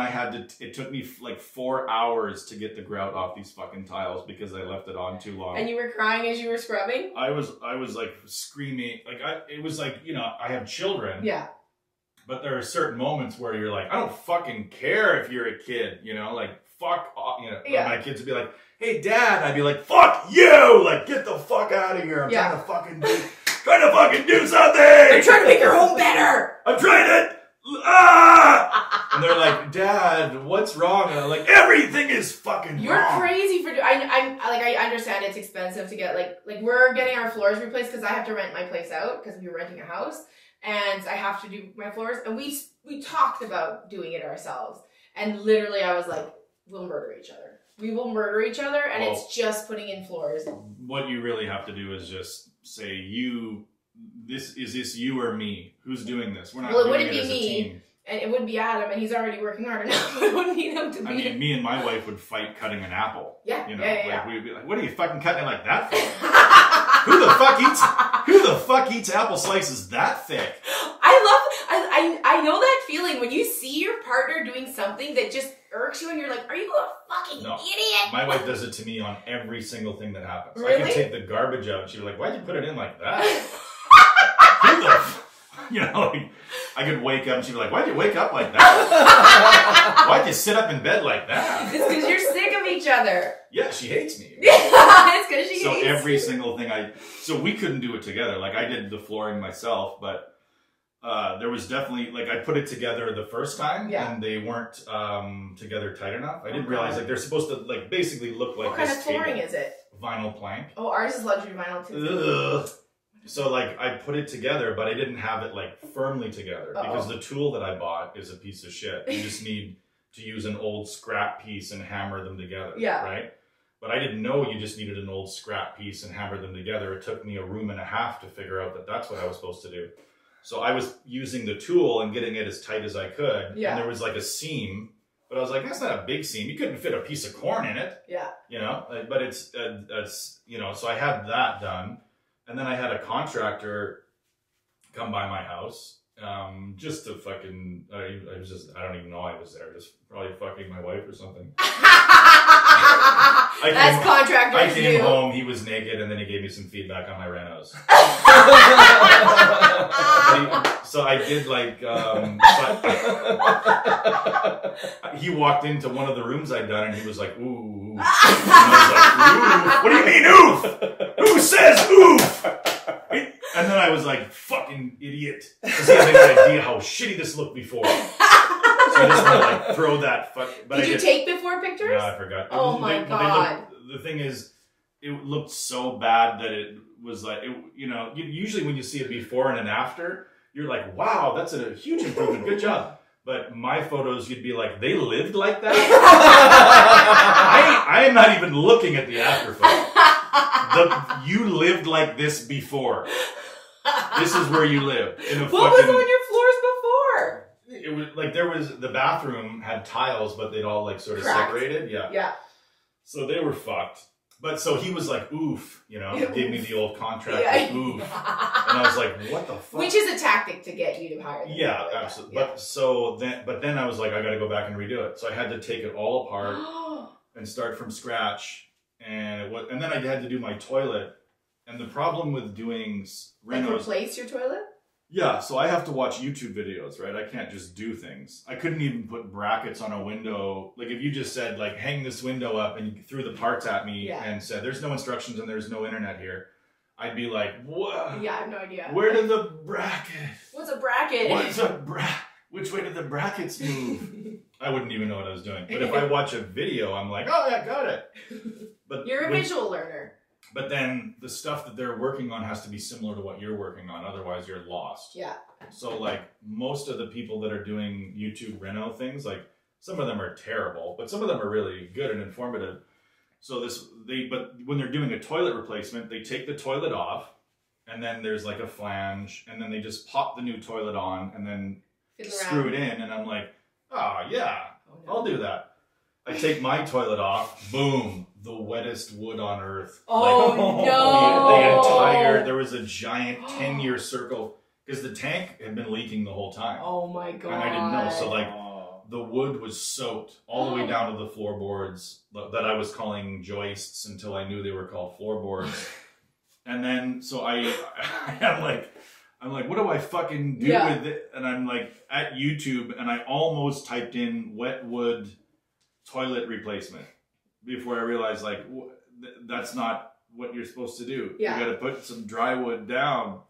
it took me like 4 hours to get the grout off these fucking tiles because I left it on too long. And you were crying as you were scrubbing? I was like screaming. Like it was like, you know, I have children. Yeah. But there are certain moments where you're like, I don't fucking care if you're a kid, you know, like fuck off, you know. My kids would be like, hey dad, I'd be like, fuck you, like get the fuck out of here. I'm trying to fucking do something. I'm trying to make your home better. I'm trying to and they're like, Dad, what's wrong? And I'm like, everything is fucking wrong. You're crazy for I understand it's expensive to get like we're getting our floors replaced because I have to rent my place out because we were renting a house and I have to do my floors and we talked about doing it ourselves and literally I was like, we'll murder each other. We will murder each other and it's just putting in floors. What you really have to do is just say is this you or me? Who's doing this? We're not doing it as a team. And it wouldn't be Adam, and he's already working harder now. I wouldn't need him to be. I mean, me and my wife would fight cutting an apple. Yeah, you know, yeah. We'd be like, "What are you fucking cutting it like that for? Who the fuck eats apple slices that thick?" I know that feeling when you see your partner doing something that just irks you, and you're like, "Are you a fucking idiot?" My wife does it to me on every single thing that happens. Really? I can take the garbage out, and she'd be like, "Why'd you put it in like that?" You know, like, I could wake up and she'd be like, why'd you wake up like that? Why'd you sit up in bed like that? It's because you're sick of each other. Yeah, she hates me. It's because she hates me. So every single thing so we couldn't do it together. Like I did the flooring myself, but there was definitely, like I put it together the first time and they weren't together tight enough. I didn't realize like they're supposed to like basically look like this. What kind of flooring is it? Vinyl plank. Oh, ours is luxury vinyl too. Ugh. So like I put it together, but I didn't have it like firmly together because the tool that I bought is a piece of shit. You just need to use an old scrap piece and hammer them together. Yeah. Right? But I didn't know you just needed an old scrap piece and hammer them together. It took me a room and a half to figure out that that's what I was supposed to do. So I was using the tool and getting it as tight as I could. Yeah. And there was like a seam, but I was like, that's not a big seam. You couldn't fit a piece of corn in it. Yeah. You know, but it's you know, so I had that done. And then I had a contractor come by my house, just to fucking, I don't even know I was there, just probably fucking my wife or something. That's contractors I came home, he was naked, and then he gave me some feedback on my renos. So I did like, he walked into one of the rooms I'd done, and he was like, ooh. And I was like, ooh. What do you mean, oof? Who says oof? And then I was like, fucking idiot. Because he had no idea how shitty this looked before. So I just want to like throw that fuck. But Did you take before pictures? No, I forgot. Oh my god. The thing is, it looked so bad that it was like, you know, usually when you see a before and an after, you're like, wow, that's a huge improvement. Good job. But my photos, you'd be like, they lived like that? I am not even looking at the after photo. You lived like this before. This is where you lived. What was on your floors before? It was like the bathroom had tiles, but they'd all like sort of separated. Yeah. Yeah. So they were fucked. But so he was like, oof, you know, gave me the old contract, like, oof. And I was like, what the fuck? Which is a tactic to get you to hire them. Yeah, absolutely. Yeah. But then I was like, I got to go back and redo it. So I had to take it all apart and start from scratch. And then I had to do my toilet. And the problem with doing renos... Like replace your toilet? Yeah, so I have to watch YouTube videos, right? I can't just do things. I couldn't even put brackets on a window. Like if you just said, like, hang this window up and you threw the parts at me and said, there's no instructions and there's no internet here, I'd be like, what? Yeah, I have no idea. Where did the bracket? What's a bracket? Which way did the brackets move? I wouldn't even know what I was doing. But if I watch a video, I'm like, oh, yeah, got it. But you're a visual learner. But then the stuff that they're working on has to be similar to what you're working on. Otherwise, you're lost. Yeah. So, like, most of the people that are doing YouTube reno things, like, some of them are terrible, but some of them are really good and informative. So but when they're doing a toilet replacement, they take the toilet off, and then there's, like, a flange, and then they just pop the new toilet on, and then screw it in, and I'm like, oh, yeah. no. I'll do that. I take my toilet off. Boom. The wettest wood on earth. Oh, no. There was a giant 10-year circle. Because the tank had been leaking the whole time. Oh, my God. And I didn't know. So, like, the wood was soaked all the way down to the floorboards that I was calling joists until I knew they were called floorboards. And then, so I'm like, what do I fucking do with it? And I'm like at YouTube, and I almost typed in wet wood toilet replacement before I realized, like, that's not what you're supposed to do. Yeah. You got to put some dry wood down.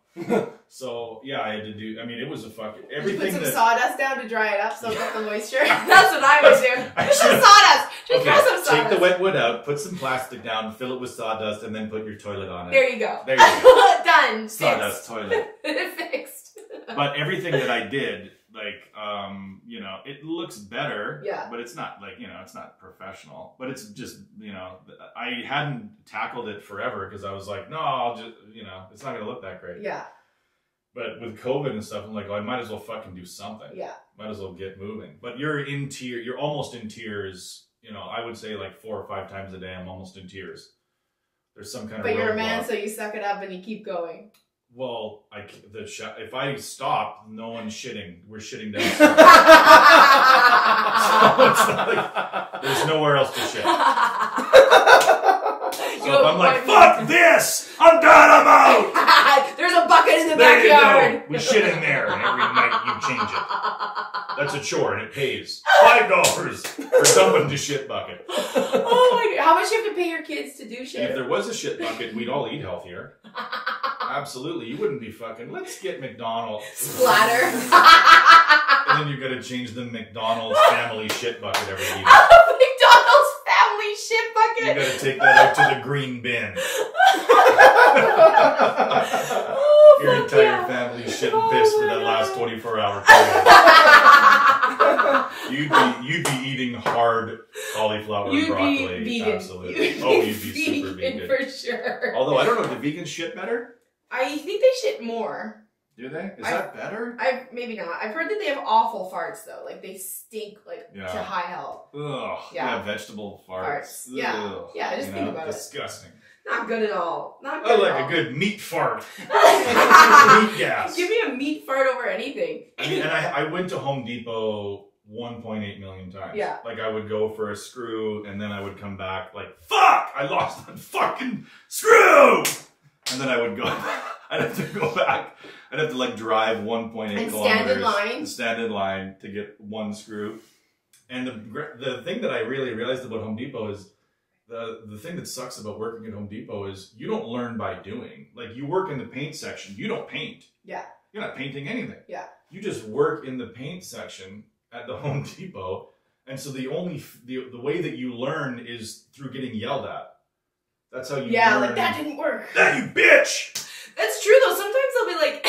So yeah, I had to do. I mean, it was a fucking everything. Did you put some sawdust down to dry it up, soak up the moisture? That's what I would do. Just some sawdust. Just throw some sawdust. Take the wet wood out, put some plastic down, fill it with sawdust, and then put your toilet on it. There you go. There you go. Done. Sawdust toilet. Fixed. But everything that I did, like, you know, it looks better. Yeah. But it's not like, you know, it's not professional. But it's just, you know, I hadn't tackled it forever because I was like, no, I'll just, you know, it's not gonna look that great. Yeah. But with COVID and stuff, I'm like, well, I might as well fucking do something. Yeah. Might as well get moving. But you're in tears. You're almost in tears. You know, I would say like 4 or 5 times a day, I'm almost in tears. There's some kind of. But you're a man, so you suck it up and you keep going. Well, if I stop, no one's shitting. We're shitting down. So it's like, there's nowhere else to shit. So if I'm like, fuck this! I'm done, I'm out! There's a bucket in the there backyard. You go. We shit in there, and every night you change it. That's a chore, and it pays $5 for dumping the shit bucket. Oh my God. How much do you have to pay your kids to do shit? If there was a shit bucket, we'd all eat healthier. Absolutely. You wouldn't be fucking, let's get McDonald's. Splatter. And then you gotta change the McDonald's family shit bucket every evening. McDonald's family shit bucket. You gotta take that out to the green bin. Oh, your entire family shit and piss for that last 24-hour period. You'd be eating hard cauliflower and broccoli. Be vegan. Absolutely. You'd be super vegan. For sure. Although I don't know, do vegans shit better? I think they shit more. Do they? Is that better? Maybe not. I've heard that they have awful farts though. Like they stink to high hell. Ugh. Yeah, vegetable farts. Yeah. Yeah, just think about disgusting. Not good at all. Not good I at like all. a good meat fart. Meat gas. Give me a meat fart over anything. I mean, and I went to Home Depot 1.8 million times. Yeah. Like I would go for a screw and then I would come back like, fuck, I lost that fucking screw. And then I would go, I'd have to go back. I'd have to like drive 1.8 kilometers. Stand in line to get one screw. And the thing that I really realized about Home Depot is the thing that sucks about working at Home Depot is you don't learn by doing. Like you work in the paint section, you don't paint. Yeah. You're not painting anything. Yeah. You just work in the paint section at the Home Depot. And so the way that you learn is through getting yelled at. That's how you learn. Yeah, like that didn't work. That you bitch! That's true though. Sometimes they'll be like,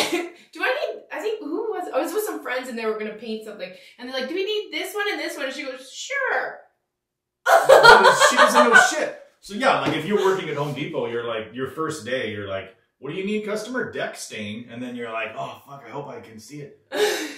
do I need, I think, I was with some friends and they were going to paint something. And they're like, do we need this one and this one? And she goes, sure. She doesn't know shit. So yeah, like if you're working at Home Depot, you're like, your first day, you're like, what do you need, customer? Deck stain. And then you're like, oh, fuck, I hope I can see it.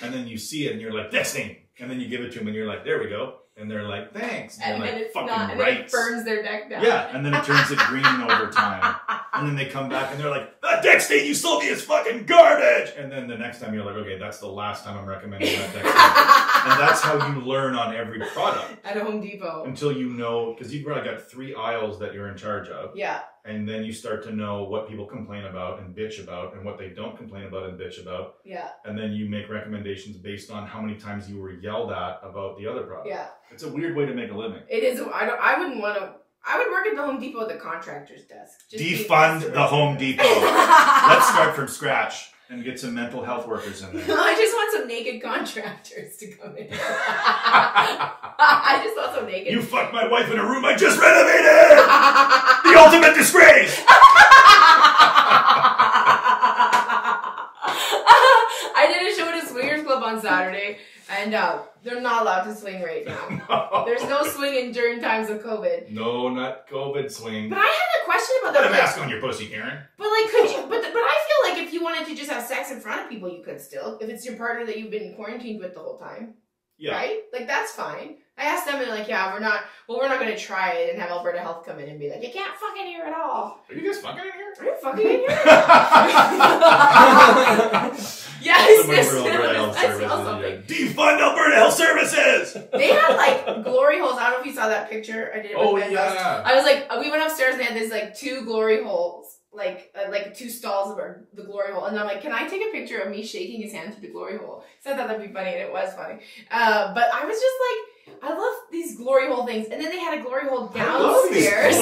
And then you see it and you're like, deck stain. And then you give it to them and you're like, there we go. And they're like, thanks. And then like, it's fucking not, and then it burns their deck down. Yeah, and then it turns it green over time. And then they come back and they're like, that deck stain you sold me is fucking garbage! And then the next time you're like, okay, that's the last time I'm recommending that deck stain. And that's how you learn on every product. At Home Depot. Until you know, because you've probably got 3 aisles that you're in charge of. Yeah. And then you start to know what people complain about and bitch about and what they don't complain about and bitch about. Yeah. And then you make recommendations based on how many times you were yelled at about the other product. Yeah. It's a weird way to make a living. It is. I wouldn't want to. I would work at the Home Depot at the contractor's desk. Defund the Home Depot. Let's start from scratch and get some mental health workers in there. I just want some naked contractors to come in. I just want some naked. You fucked my wife in a room I just renovated! The ultimate disgrace! I did a show at a swingers club on Saturday, and they're not allowed to swing right now. No. There's no swinging during times of COVID. No, not COVID swing. But I had a question about that. Put a mask on your pussy, Karen. But like, could you? But I feel like if you wanted to just have sex in front of people, you could still. If it's your partner that you've been quarantined with the whole time. Yeah. Right? Like, that's fine. I asked them and they're like, yeah, we're not going to try it and have Alberta Health come in and be like, you can't fuck in here at all. Are you guys fucking in here? Are you fucking in here? Yes. I smell something. Defund Alberta Health Services! They had like glory holes. I don't know if you saw that picture. I did it with my best. I was like, we went upstairs and they had this like 2 glory holes. Like 2 stalls of the glory hole. And I'm like, can I take a picture of me shaking his hand through the glory hole? So I thought that'd be funny, and it was funny. But I was just like, I love these glory hole things. And then they had a glory hole downstairs.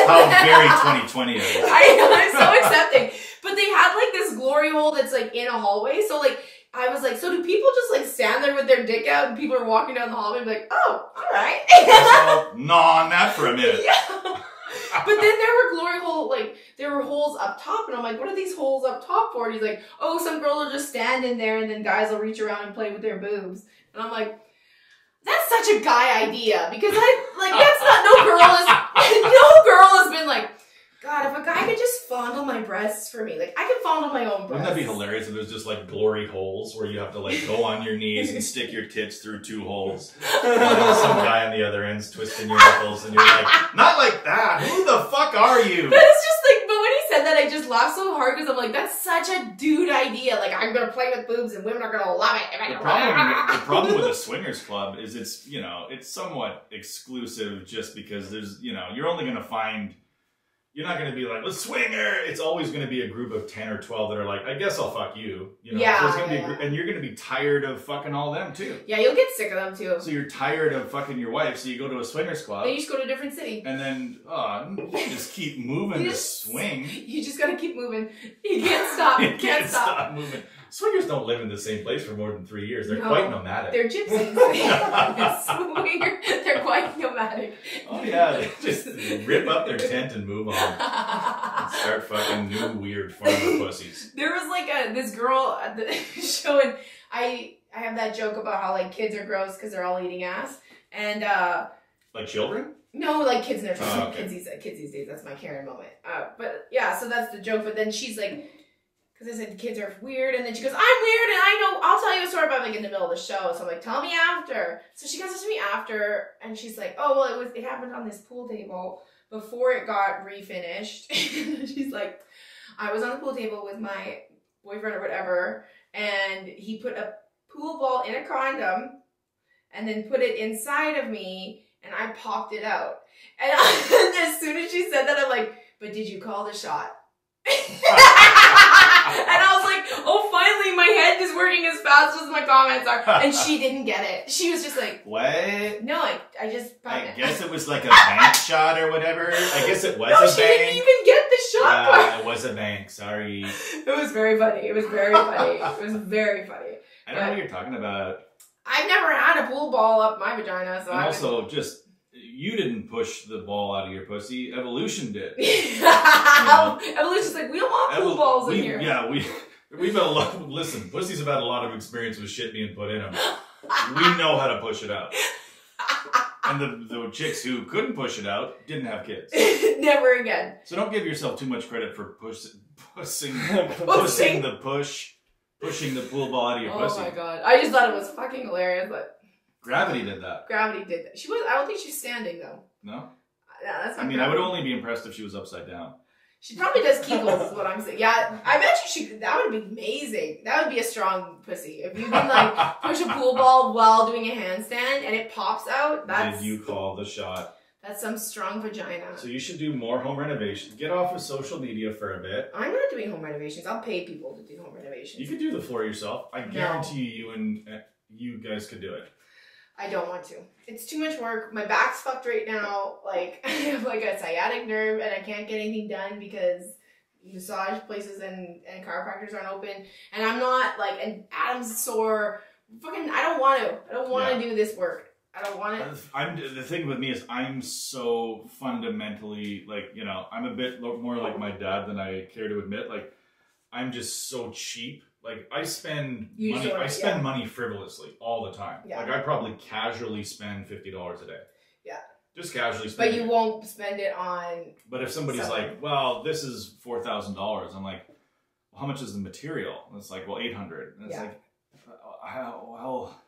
How very 2020 is. I'm so accepting. But they had like this glory hole that's like in a hallway. So like, I was like, so do people just like stand there with their dick out and people are walking down the hallway and be like, oh, all right. Gnaw on that for a minute. Yeah. But then there were glory hole, like, there were holes up top. And I'm like, what are these holes up top for? And he's like, oh, some girls will just stand in there and then guys will reach around and play with their boobs. And I'm like, that's such a guy idea. Because that's not, no girl has been like, God, if a guy could just fondle my breasts for me, like I can fondle my own breasts. Wouldn't that be hilarious if there's just like glory holes where you have to like go on your knees and stick your tits through 2 holes, and then some guy on the other end's twisting your nipples, and you're like, not like that. Who the fuck are you? But it's just like, but when he said that, I just laughed so hard because I'm like, that's such a dude idea. Like I'm gonna play with boobs and women are gonna love it. The problem with a swingers club is it's somewhat exclusive just because there's you're only gonna find. You're not going to be like, let's swing her. It's always going to be a group of 10 or 12 that are like, I guess I'll fuck you. Yeah. So it's going to be and you're going to be tired of fucking all them too. Yeah, you'll get sick of them too. So you're tired of fucking your wife, so you go to a swingers club. Then you just go to a different city. And then, you just keep moving the swing. You just got to keep moving. You can't stop. You can't stop moving. Swingers don't live in the same place for more than 3 years. They're quite nomadic. They're gypsies. They're quite nomadic. Oh yeah, they just rip up their tent and move on. And start fucking new weird farmer pussies. There was like this girl at the show, and I have that joke about how like kids are gross because they're all eating ass, and like children. No, like kids in their okay. kids these days. That's my Karen moment. But yeah, so that's the joke. But then she's like, because I said kids are weird, and then she goes, I'm weird, and I know, I'll tell you a story about like in the middle of the show. So I'm like, tell me after. So she comes to me after, and she's like, oh well, it happened on this pool table before it got refinished. She's like, I was on the pool table with my boyfriend or whatever, and he put a pool ball in a condom, and then put it inside of me. And I popped it out. And as soon as she said that, I'm like, but did you call the shot? And I was like, oh, finally, my head is working as fast as my comments are. And she didn't get it. She was just like, what? No, I just... I guess it was like a bank shot or whatever. I guess it was a bank. She didn't even get the shot part. It was a bank, sorry. It was very funny. It was very funny. It was very funny. I don't know what you're talking about. I've never had a pool ball up my vagina, so and also, you didn't push the ball out of your pussy. Evolution did. Evolution's like, we don't want pool balls in here. Yeah, we've had a lot. Listen, pussies have had a lot of experience with shit being put in them. We know how to push it out. And the chicks who couldn't push it out didn't have kids. Never again. So don't give yourself too much credit for pushing the pool ball out of your pussy. Oh my god. I just thought it was fucking hilarious, but... Gravity did that. Gravity did that. I don't think she's standing, though. No? Yeah, that's not I mean, I would only be impressed if she was upside down. She probably does Kegels, is what I'm saying. Yeah, I bet that would be amazing. That would be a strong pussy. If you can, like, push a pool ball while doing a handstand and it pops out, that's... Did you call the shot? That's some strong vagina. So you should do more home renovations. Get off of social media for a bit. I'm not doing home renovations. I'll pay people to do home renovations. You could do the floor yourself. I guarantee you guys could do it. I don't want to. It's too much work. My back's fucked right now. Like, I have like a sciatic nerve and I can't get anything done because massage places and chiropractors aren't open. And I'm not like, and Adam's sore. Fucking, I don't want to. I don't want to do this work. I don't want it. The thing with me is I'm so fundamentally, like, I'm a bit more like my dad than I care to admit. Like, I'm just so cheap. Like, I spend money frivolously all the time. Yeah. Like, I probably casually spend $50 a day. Yeah. Just casually spend. But you won't spend it on... But if somebody's like, well, this is $4,000, I'm like, well, how much is the material? And it's like, well, $800. And it's like, well,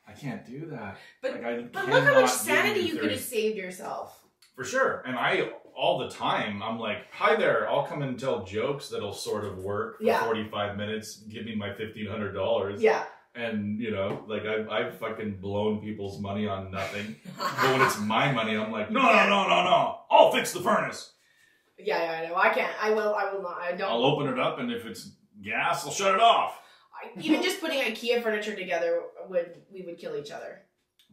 I can't do that. But look how much sanity you could have saved yourself. For sure. And all the time, I'm like, hi there, I'll come and tell jokes that'll sort of work for 45 minutes, give me my $1,500. Yeah. And, you know, like, I've fucking blown people's money on nothing. But when it's my money, I'm like, no, I'll fix the furnace. Yeah, I know. I can't. I will not. I don't. I'll open it up, and if it's gas, I'll shut it off. Even just putting IKEA furniture together, we would kill each other.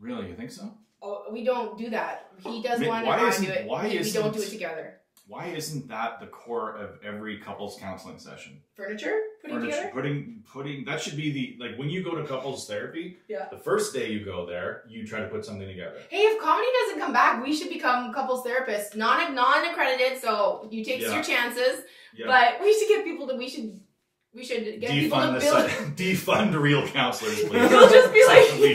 Really? You think so? Oh, we don't do that. He does one and I do it. We don't do it together. Why isn't that the core of every couples counseling session? Furniture? Together? Putting, that should be like, when you go to couples therapy, the first day you go there, you try to put something together. Hey, if comedy doesn't come back, we should become couples therapists. Non-accredited, so you take your chances. Yeah. But we should get people that we should get people to build. Defund real counselors, please. You'll just be like, you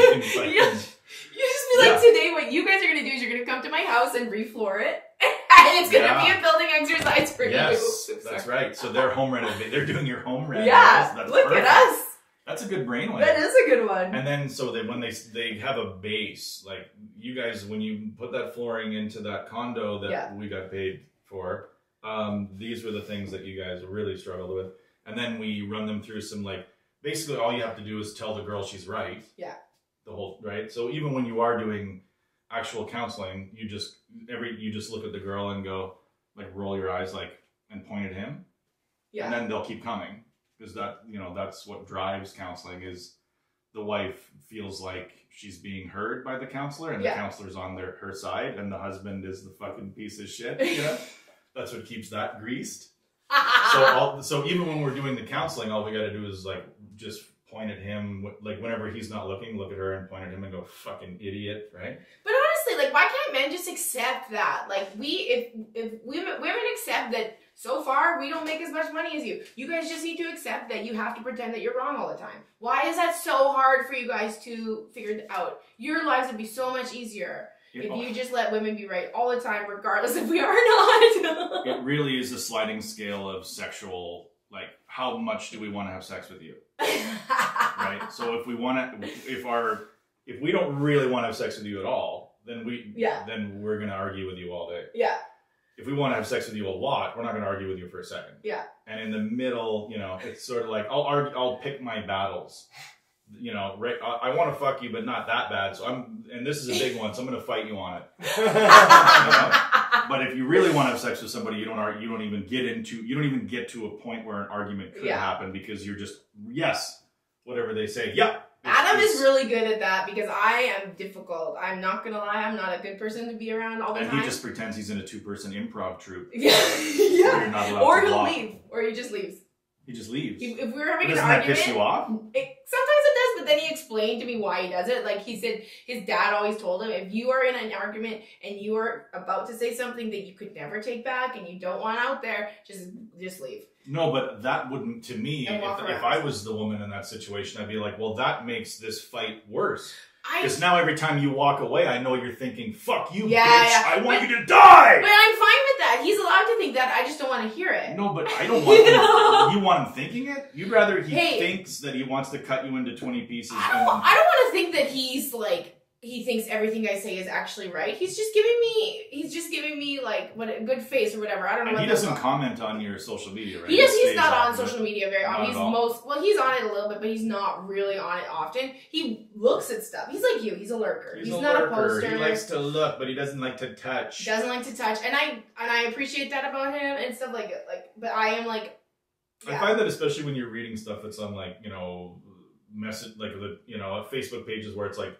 just be like, today what you guys are going to do is you're going to come to my house and refloor it. And it's going to be a building exercise for you. Yes, that's right. So they're home renovation. They're doing your home renovation. Yeah, that's look perfect. at us. That's a good brainwave. That is a good one. And then so when they have a base, like you guys, when you put that flooring into that condo that we got paid for, these were the things that you guys really struggled with. And then we run them through some, like, basically all you have to do is tell the girl she's right. Yeah. The whole, right? So even when you are doing actual counseling, you just look at the girl and go, like, roll your eyes, like, and point at him. Yeah. And then they'll keep coming. Because that's what drives counseling, is the wife feels like she's being heard by the counselor, and the counselor's on her side, and the husband is the fucking piece of shit. Yeah. That's what keeps that greased. So even when we're doing the counseling, all we got to do is, like, just point at him, like, whenever he's not looking, look at her and point at him and go, fucking idiot, right? But honestly, like, why can't men just accept that? Like, if women accept that, so far we don't make as much money as you. You guys just need to accept that you have to pretend that you're wrong all the time. Why is that so hard for you guys to figure out? Your lives would be so much easier if you just let women be right all the time, regardless if we are or not. It really is a sliding scale of sexual, like, how much do we want to have sex with you? Right? So if we don't really want to have sex with you at all, then we're going to argue with you all day. Yeah. If we want to have sex with you a lot, we're not going to argue with you for a second. Yeah. And in the middle, it's sort of like, I'll pick my battles. Right? I want to fuck you, but not that bad. So and this is a big one, so I'm going to fight you on it. But if you really want to have sex with somebody, you don't even get to a point where an argument could happen, because you're just, whatever they say. Yeah. Adam is really good at that, because I am difficult. I'm not going to lie. I'm not a good person to be around all the time. And he just pretends he's in a 2-person improv troupe. Yeah. You're not allowed or to he'll leave. Or he just leaves. He just leaves. If we were having an argument, argument, that piss you off? Sometimes it does, but then he explained to me why he does it. Like, he said his dad always told him, if you are in an argument and you are about to say something that you could never take back and you don't want out there, just leave. No, but that wouldn't, to me, if I was the woman in that situation, I'd be like, well, that makes this fight worse. Because now every time you walk away, I know you're thinking, fuck you, bitch, I want you to die! But I'm fine with that. He's allowed to think that. I just don't want to hear it. No, but I don't want him. You want him thinking it? You'd rather he thinks that he wants to cut you into 20 pieces. I don't want to think that he's like, he thinks everything I say is actually right. He's just giving me like a good face or whatever. I don't know. And he doesn't comment on your social media, right? He's not on social media very often. He's on it a little bit, but he's not really on it often. He looks at stuff. He's like you. He's a lurker. He's not a poster. He likes to look, but he doesn't like to touch. Doesn't like to touch, and I appreciate that about him and stuff like it. But I am like. Yeah. I find that especially when you're reading stuff that's on, like, message, like, the Facebook pages where it's like.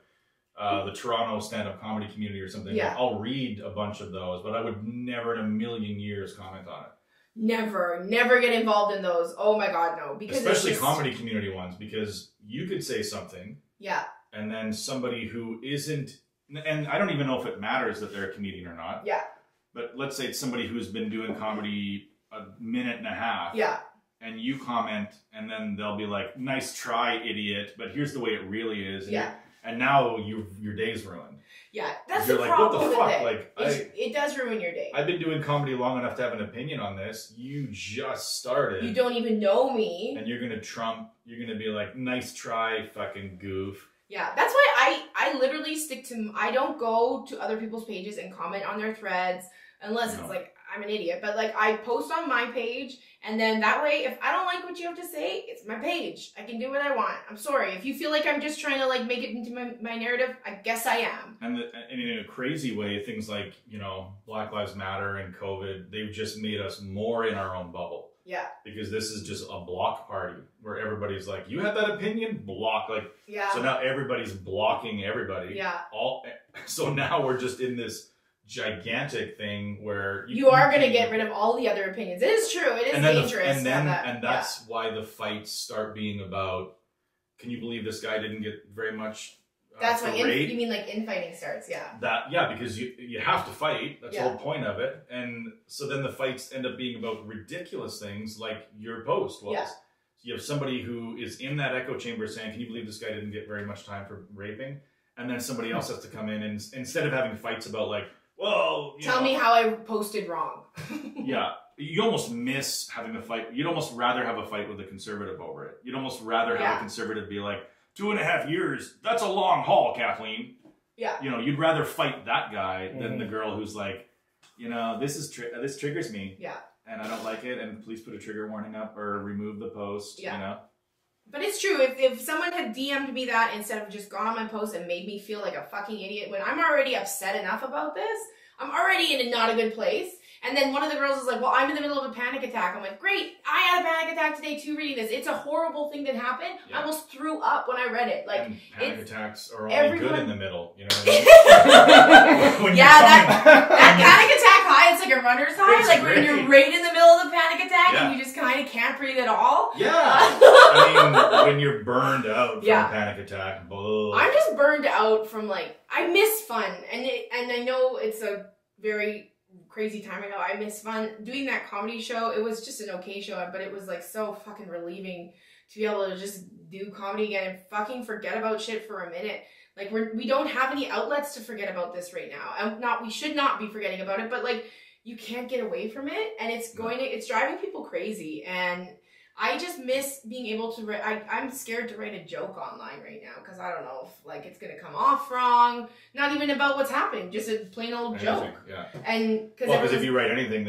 The Toronto stand-up comedy community or something. Yeah. I'll read a bunch of those, but I would never in a million years comment on it. Never get involved in those. Oh my God, no. Because especially comedy community ones, because you could say something. Yeah. And then somebody who isn't, and I don't even know if it matters that they're a comedian or not. Yeah. But let's say it's somebody who's been doing comedy a minute and a half. Yeah. And you comment, and then they'll be like, nice try, idiot, but here's the way it really is. And and now your day's ruined. Yeah, that's the problem. What the fuck? Like, it does ruin your day. I've been doing comedy long enough to have an opinion on this. You just started. You don't even know me. And you're gonna trump. You're gonna be like, nice try, fucking goof. Yeah, that's why I literally stick to. I don't go to other people's pages and comment on their threads unless it's like I'm an idiot. But like I post on my page, and then that way, if I don't like what you have to say, it's my page. I can do what I want. I'm sorry if you feel like I'm just trying to like make it into my narrative. I guess I am. And in a crazy way, things like Black Lives Matter and COVID, they've just made us more in our own bubble. Yeah. Because this is just a block party where everybody's like, you have that opinion? Block. Like, yeah. So now everybody's blocking everybody. Yeah. So now we're just in this gigantic thing where you are going to get rid of all the other opinions. It is true. It is dangerous. And that's why the fights start being about, can you believe this guy didn't get very much that's why you mean like infighting starts, yeah. Because you have to fight. That's the whole point of it. And so then the fights end up being about ridiculous things like your post was. Yeah. You have somebody who is in that echo chamber saying, can you believe this guy didn't get very much time for raping? And then somebody else has to come in and instead of having fights about like, well, tell me how I posted wrong. Yeah. You almost miss having a fight. You'd almost rather have a fight with a conservative over it. You'd almost rather have a conservative be like, 2.5 years, that's a long haul, Kathleen. Yeah. You'd rather fight that guy than the girl who's like, this triggers me. Yeah. And I don't like it, and please put a trigger warning up or remove the post, But it's true, if someone had DM'd me that instead of just gone on my post and made me feel like a fucking idiot, when I'm already upset enough about this, I'm already in not a good place. And then one of the girls is like, well, I'm in the middle of a panic attack. I'm like, great, I had a panic attack today too reading this. It's a horrible thing that happened. Yeah. I almost threw up when I read it. Like, and panic attacks are only good in the middle. You know what I mean? that panic attack high, it's like a runner's high. It's like when you're right in the middle of the panic attack and you just kind of can't breathe at all. Yeah. I mean, when you're burned out from a panic attack. Blah. I'm just burned out from like, I miss fun. And I know it's a very crazy time right now. I miss fun. Doing that comedy show, it was just an okay show, but it was like so fucking relieving to be able to just do comedy again and fucking forget about shit for a minute. Like we don't have any outlets to forget about this right now. And we should not be forgetting about it, but like you can't get away from it and it's driving people crazy. And I just miss being able to I'm scared to write a joke online right now because I don't know if like it's gonna come off wrong. Not even about what's happening, just a plain old joke. Yeah. And because if you write anything,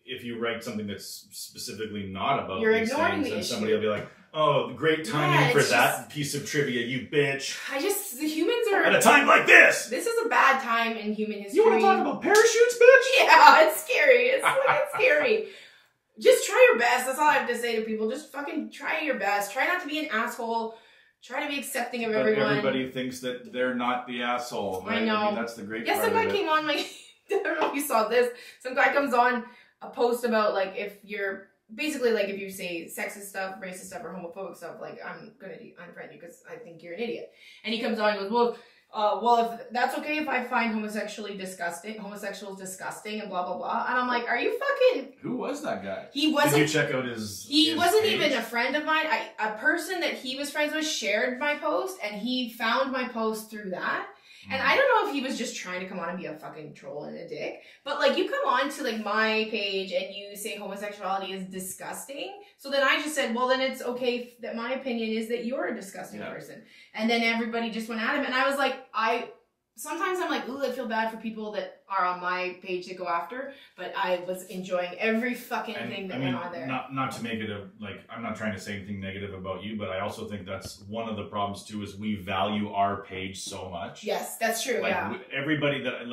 if you write something that's specifically not about you're these ignoring things, the then issue. Somebody will be like, "Oh, great timing for that piece of trivia, you bitch." The humans are at a time like this. This is a bad time in human history. You want to talk about parachutes, bitch? Yeah, it's scary. It's fucking scary. Just try your best. That's all I have to say to people. Just fucking try your best. Try not to be an asshole. Try to be accepting of everyone. Everybody thinks that they're not the asshole. Right? I know. I mean, that's the great part. Some guy came on my... I don't know if you saw this. Some guy comes on a post about like if you're... Basically like if you say sexist stuff, racist stuff, or homophobic stuff, like I'm going to unfriend you because I think you're an idiot. And he comes on and goes, well, if that's okay if I find homosexuals disgusting and blah, blah, blah. And I'm like, are you fucking... Who was that guy? He wasn't... Did you check out his He wasn't page? even a friend of mine. A person that he was friends with shared my post, and he found my post through that. And I don't know if he was just trying to come on and be a fucking troll and a dick, but like you come on to like my page and you say homosexuality is disgusting. So then I just said, well, then it's okay that my opinion is that you're a disgusting person. And then everybody just went at him. And I was like, sometimes I'm like, ooh, I feel bad for people that are on my page to go after, but I was enjoying every fucking thing that went on there. Not to make it I'm not trying to say anything negative about you, but I also think that's one of the problems too, is we value our page so much. Yes, that's true. Everybody that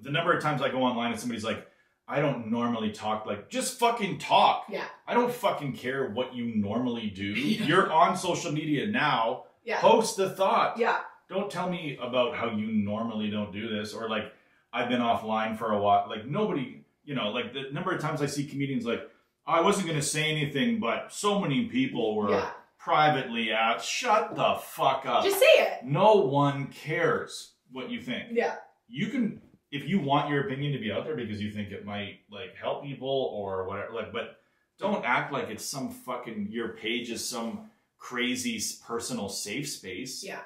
the number of times I go online and somebody's like, I don't normally talk, like, just fucking talk. Yeah. I don't fucking care what you normally do. You're on social media now. Yeah. Post the thought. Yeah. Don't tell me about how you normally don't do this, or like, I've been offline for a while. Like nobody, like the number of times I see comedians like, I wasn't going to say anything, but so many people were privately out. Shut the fuck up. Just say it. No one cares what you think. Yeah. You can, if you want your opinion to be out there because you think it might like help people or whatever, like, but don't act like it's some fucking, your page is some crazy personal safe space. Yeah.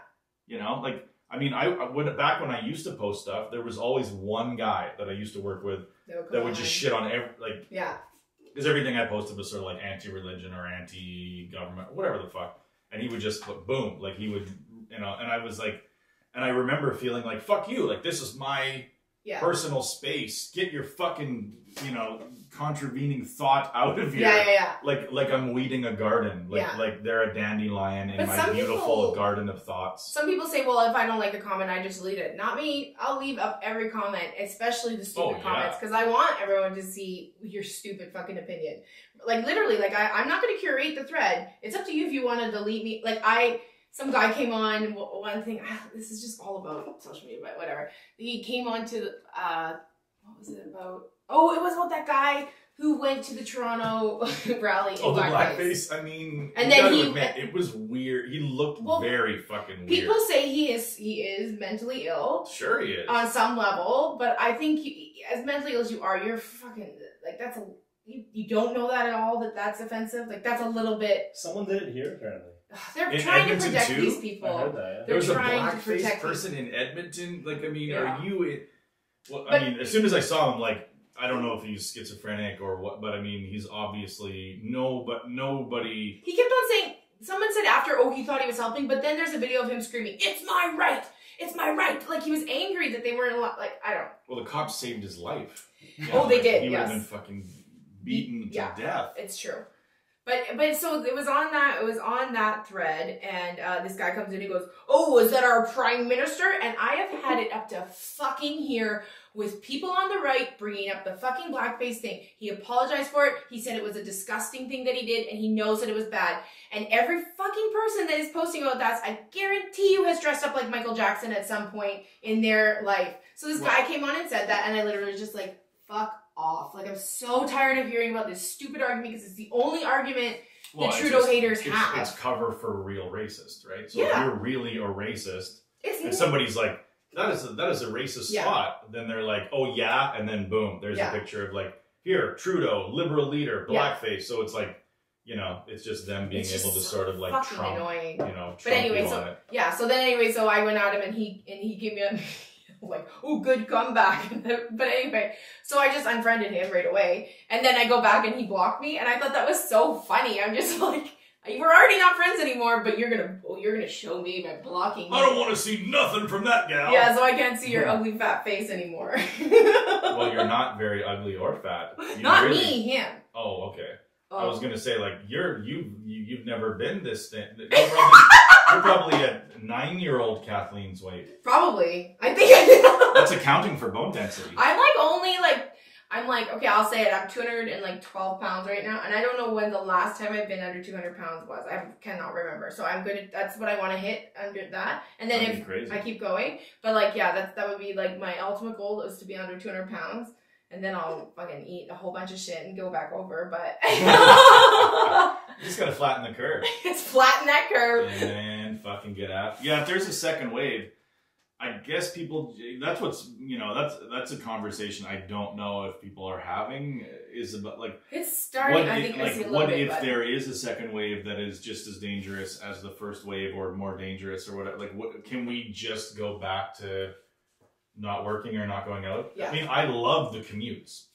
You know, like, I mean, back when I used to post stuff, there was always one guy that I used to work with that would just shit on because everything I posted was sort of like anti-religion or anti-government, or whatever the fuck. And he would just, boom, like he would, you know, and I was like, and I remember feeling like, fuck you, like this is my personal space. Get your fucking, you know, contravening thought out of here. Yeah. Like I'm weeding a garden. Like they're a dandelion in my beautiful garden of thoughts. Some people say, well, if I don't like the comment, I just delete it. Not me. I'll leave up every comment, especially the stupid comments, because I want everyone to see your stupid fucking opinion. Like literally, like I'm not going to curate the thread. It's up to you if you want to delete me. Like some guy came on, one thing, this is just all about social media, but whatever. He came on to, what was it about? Oh, it was about that guy who went to the Toronto rally in the blackface. I mean, and then it was weird. He looked very fucking weird. People say he is mentally ill. Sure he is. On some level, but I think as mentally ill as you are, you're fucking, like, that's a, you don't know that at all, that's offensive. Like, that's a little bit. Someone did it here, apparently. They're trying to protect these people. I heard that, yeah. There was a blackface person in Edmonton. Like, I mean, are you? Well, I mean, as soon as I saw him, like, I don't know if he's schizophrenic or what, but I mean, he's obviously nobody. He kept on saying. Someone said after, oh, he thought he was helping, but then there's a video of him screaming, "It's my right! It's my right!" Like he was angry that they weren't allowed. Like, I don't. Well, the cops saved his life. Oh, they did. He would have been fucking beaten to death. It's true. But so it was on that thread, and this guy comes in and he goes, "Oh, is that our prime minister?" And I have had it up to fucking here with people on the right bringing up the fucking blackface thing. He apologized for it. He said it was a disgusting thing that he did, and he knows that it was bad. And every fucking person that is posting about that, I guarantee you, has dressed up like Michael Jackson at some point in their life. So this guy came on and said that, and I literally was just like, fuck off. Like, I'm so tired of hearing about this stupid argument because it's the only argument that Trudeau haters have. It's cover for a real racist, right? So if you're really a racist, if somebody's like, that is a racist spot, then they're like, oh yeah, and then boom, there's a picture of like, here, Trudeau, liberal leader, blackface. So it's like, you know, it's just them being able to sort of like Trump, annoying. You know, but anyway, so I went at him and he gave me a like, oh, good comeback. But anyway, so I just unfriended him right away. And then I go back and he blocked me. And I thought that was so funny. I'm just like, we're already not friends anymore, but you're gonna show me by blocking me. I don't want to see nothing from that gal. Yeah, so I can't see your ugly fat face anymore. Well, you're not very ugly or fat. Not me, him. Oh, okay. Oh. I was gonna say, like, you've never been this thin. You're probably at 9-year-old Kathleen's weight. Probably. I think I did. That's accounting for bone density. I'm like, okay, I'll say it. I'm 212 pounds right now, and I don't know when the last time I've been under 200 pounds was. I cannot remember. So that's what I want to hit under that. And then if I keep going, but like, yeah, that would be like my ultimate goal is to be under 200 pounds. And then I'll fucking eat a whole bunch of shit and go back over, but... You just gotta flatten the curve. It's flatten that curve. And fucking get out. Yeah, if there's a second wave, I guess people... That's what's... You know, that's a conversation I don't know if people are having. Is about, like... It's starting, I think, I see a little bit, what if there is a second wave that is just as dangerous as the first wave or more dangerous or whatever? Like, can we just go back to... not working or not going out? Yeah. I mean, I love the commutes.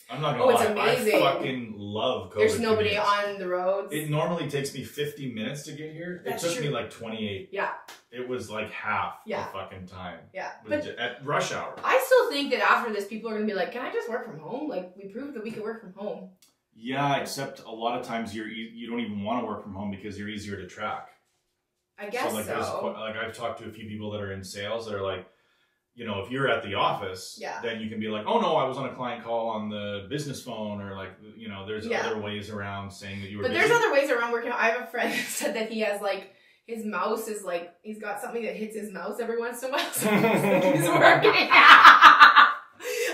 I'm not gonna lie. It's amazing. I fucking love COVID. There's nobody on the roads. It normally takes me 50 minutes to get here. It took me like 28. Yeah. It was like half the fucking time. Yeah. But at rush hour. I still think that after this, people are gonna be like, can I just work from home? Like, we proved that we could work from home. Yeah, except a lot of times you don't even want to work from home because you're easier to track. I guess so. Like I've talked to a few people that are in sales that are like, you know, if you're at the office, then you can be like, oh no, I was on a client call on the business phone, or like, you know, there's other ways around saying that you were busy. There's other ways around working. I have a friend that said that he has like, his mouse is like, he's got something that hits his mouse every once in a while, so he's working. I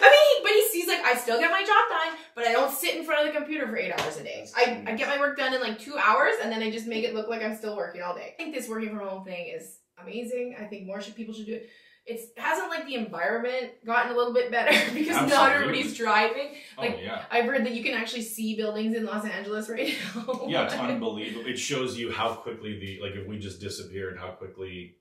mean, but he's like, I still get my job done, but I don't sit in front of the computer for 8 hours a day. I get my work done in like 2 hours, and then I just make it look like I'm still working all day. I think this working from home thing is amazing. I think more people should do it. It hasn't like the environment gotten a little bit better because not everybody's driving. Like, I've heard that you can actually see buildings in Los Angeles right now. Yeah, it's unbelievable. It shows you how quickly if we just disappeared, how quickly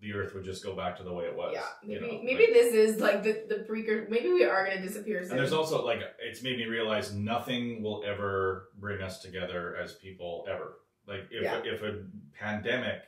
the earth would just go back to the way it was. Yeah, maybe you know? maybe this is like the precursor. Maybe we are going to disappear soon. And there's also like, it's made me realize nothing will ever bring us together as people ever. Like if a pandemic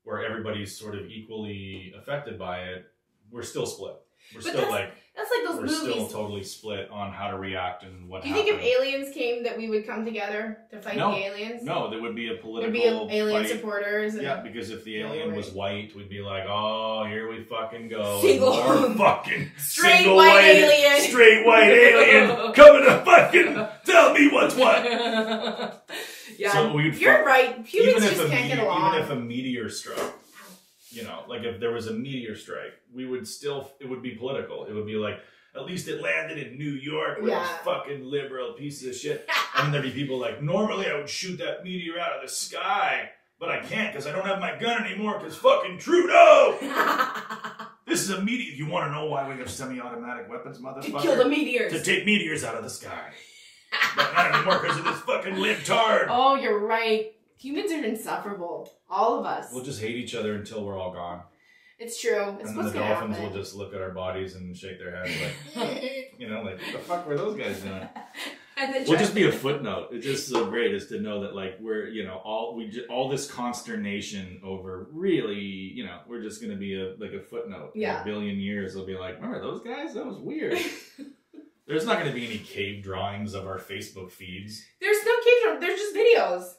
where everybody's sort of equally affected by it, we're still split. We're still like, that's like those movies. We're still totally split on how to react and what. Do you think if aliens came that we would come together to fight the aliens? No, there would be a political. There'd be alien fight. supporters. Yeah, because if the alien was white, we'd be like, oh, here we fucking go. Single fucking straight white alien. Straight white alien coming to fucking tell me what's what. Yeah, so you're right. Humans just can't get along. Even if a meteor struck. You know, like if there was a meteor strike, it would be political. It would be like, at least it landed in New York with this fucking liberal piece of shit. And there'd be people like, normally I would shoot that meteor out of the sky, but I can't because I don't have my gun anymore because fucking Trudeau! This is a meteor. You want to know why we have semi-automatic weapons, motherfucker? To kill the meteors. To take meteors out of the sky. But not anymore because of this fucking libtard. Oh, you're right. Humans are insufferable. All of us. We'll just hate each other until we're all gone. It's true. It's what's going to happen. And the dolphins will just look at our bodies and shake their heads like, you know, like, what the fuck were those guys doing? We'll just be a footnote. It's just so great is to know that, like, we're, you know, all this consternation over really, you know, we're just going to be a footnote. Yeah. In a billion years, they'll be like, remember those guys? That was weird. There's not going to be any cave drawings of our Facebook feeds. There's no cave drawings. There's just videos.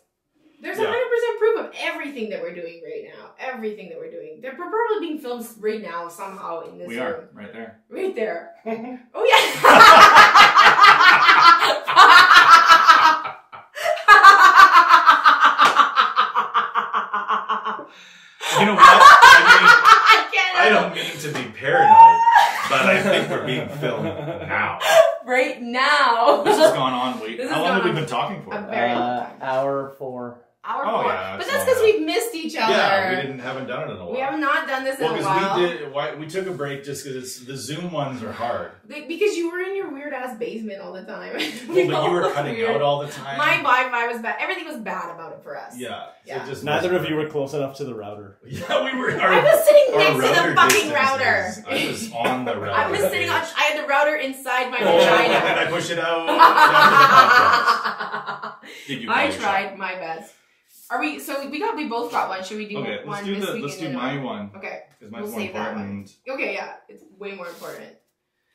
There's 100% proof of everything that we're doing right now. Everything that we're doing. They're probably being filmed right now somehow in this room. We are, right there. Right there. Oh, yeah. You know what? I don't mean to be paranoid, but I think we're being filmed now. Right now. This has gone on. How long have we been talking for? A very long time. Hour 4. Hour 4. Yeah, but that's because we've missed each other. Yeah, we haven't done it in a while. We have not done this in a while. We took a break just because the Zoom ones are hard. Because you were in your weird ass basement all the time. Well, but you were cutting out all the time. My Wi-Fi was bad. Everything was bad about it for us. Yeah. Yeah. So neither of you were close enough to the router. Yeah, we were. I was sitting next to the fucking router. I was on the router. I was sitting on. I had the router inside my vagina. And I push it out. I tried my best. Are we? So we both got one. Should we do one this week? Let's do my one. Okay. Because mine's more important. Okay, yeah, it's way more important.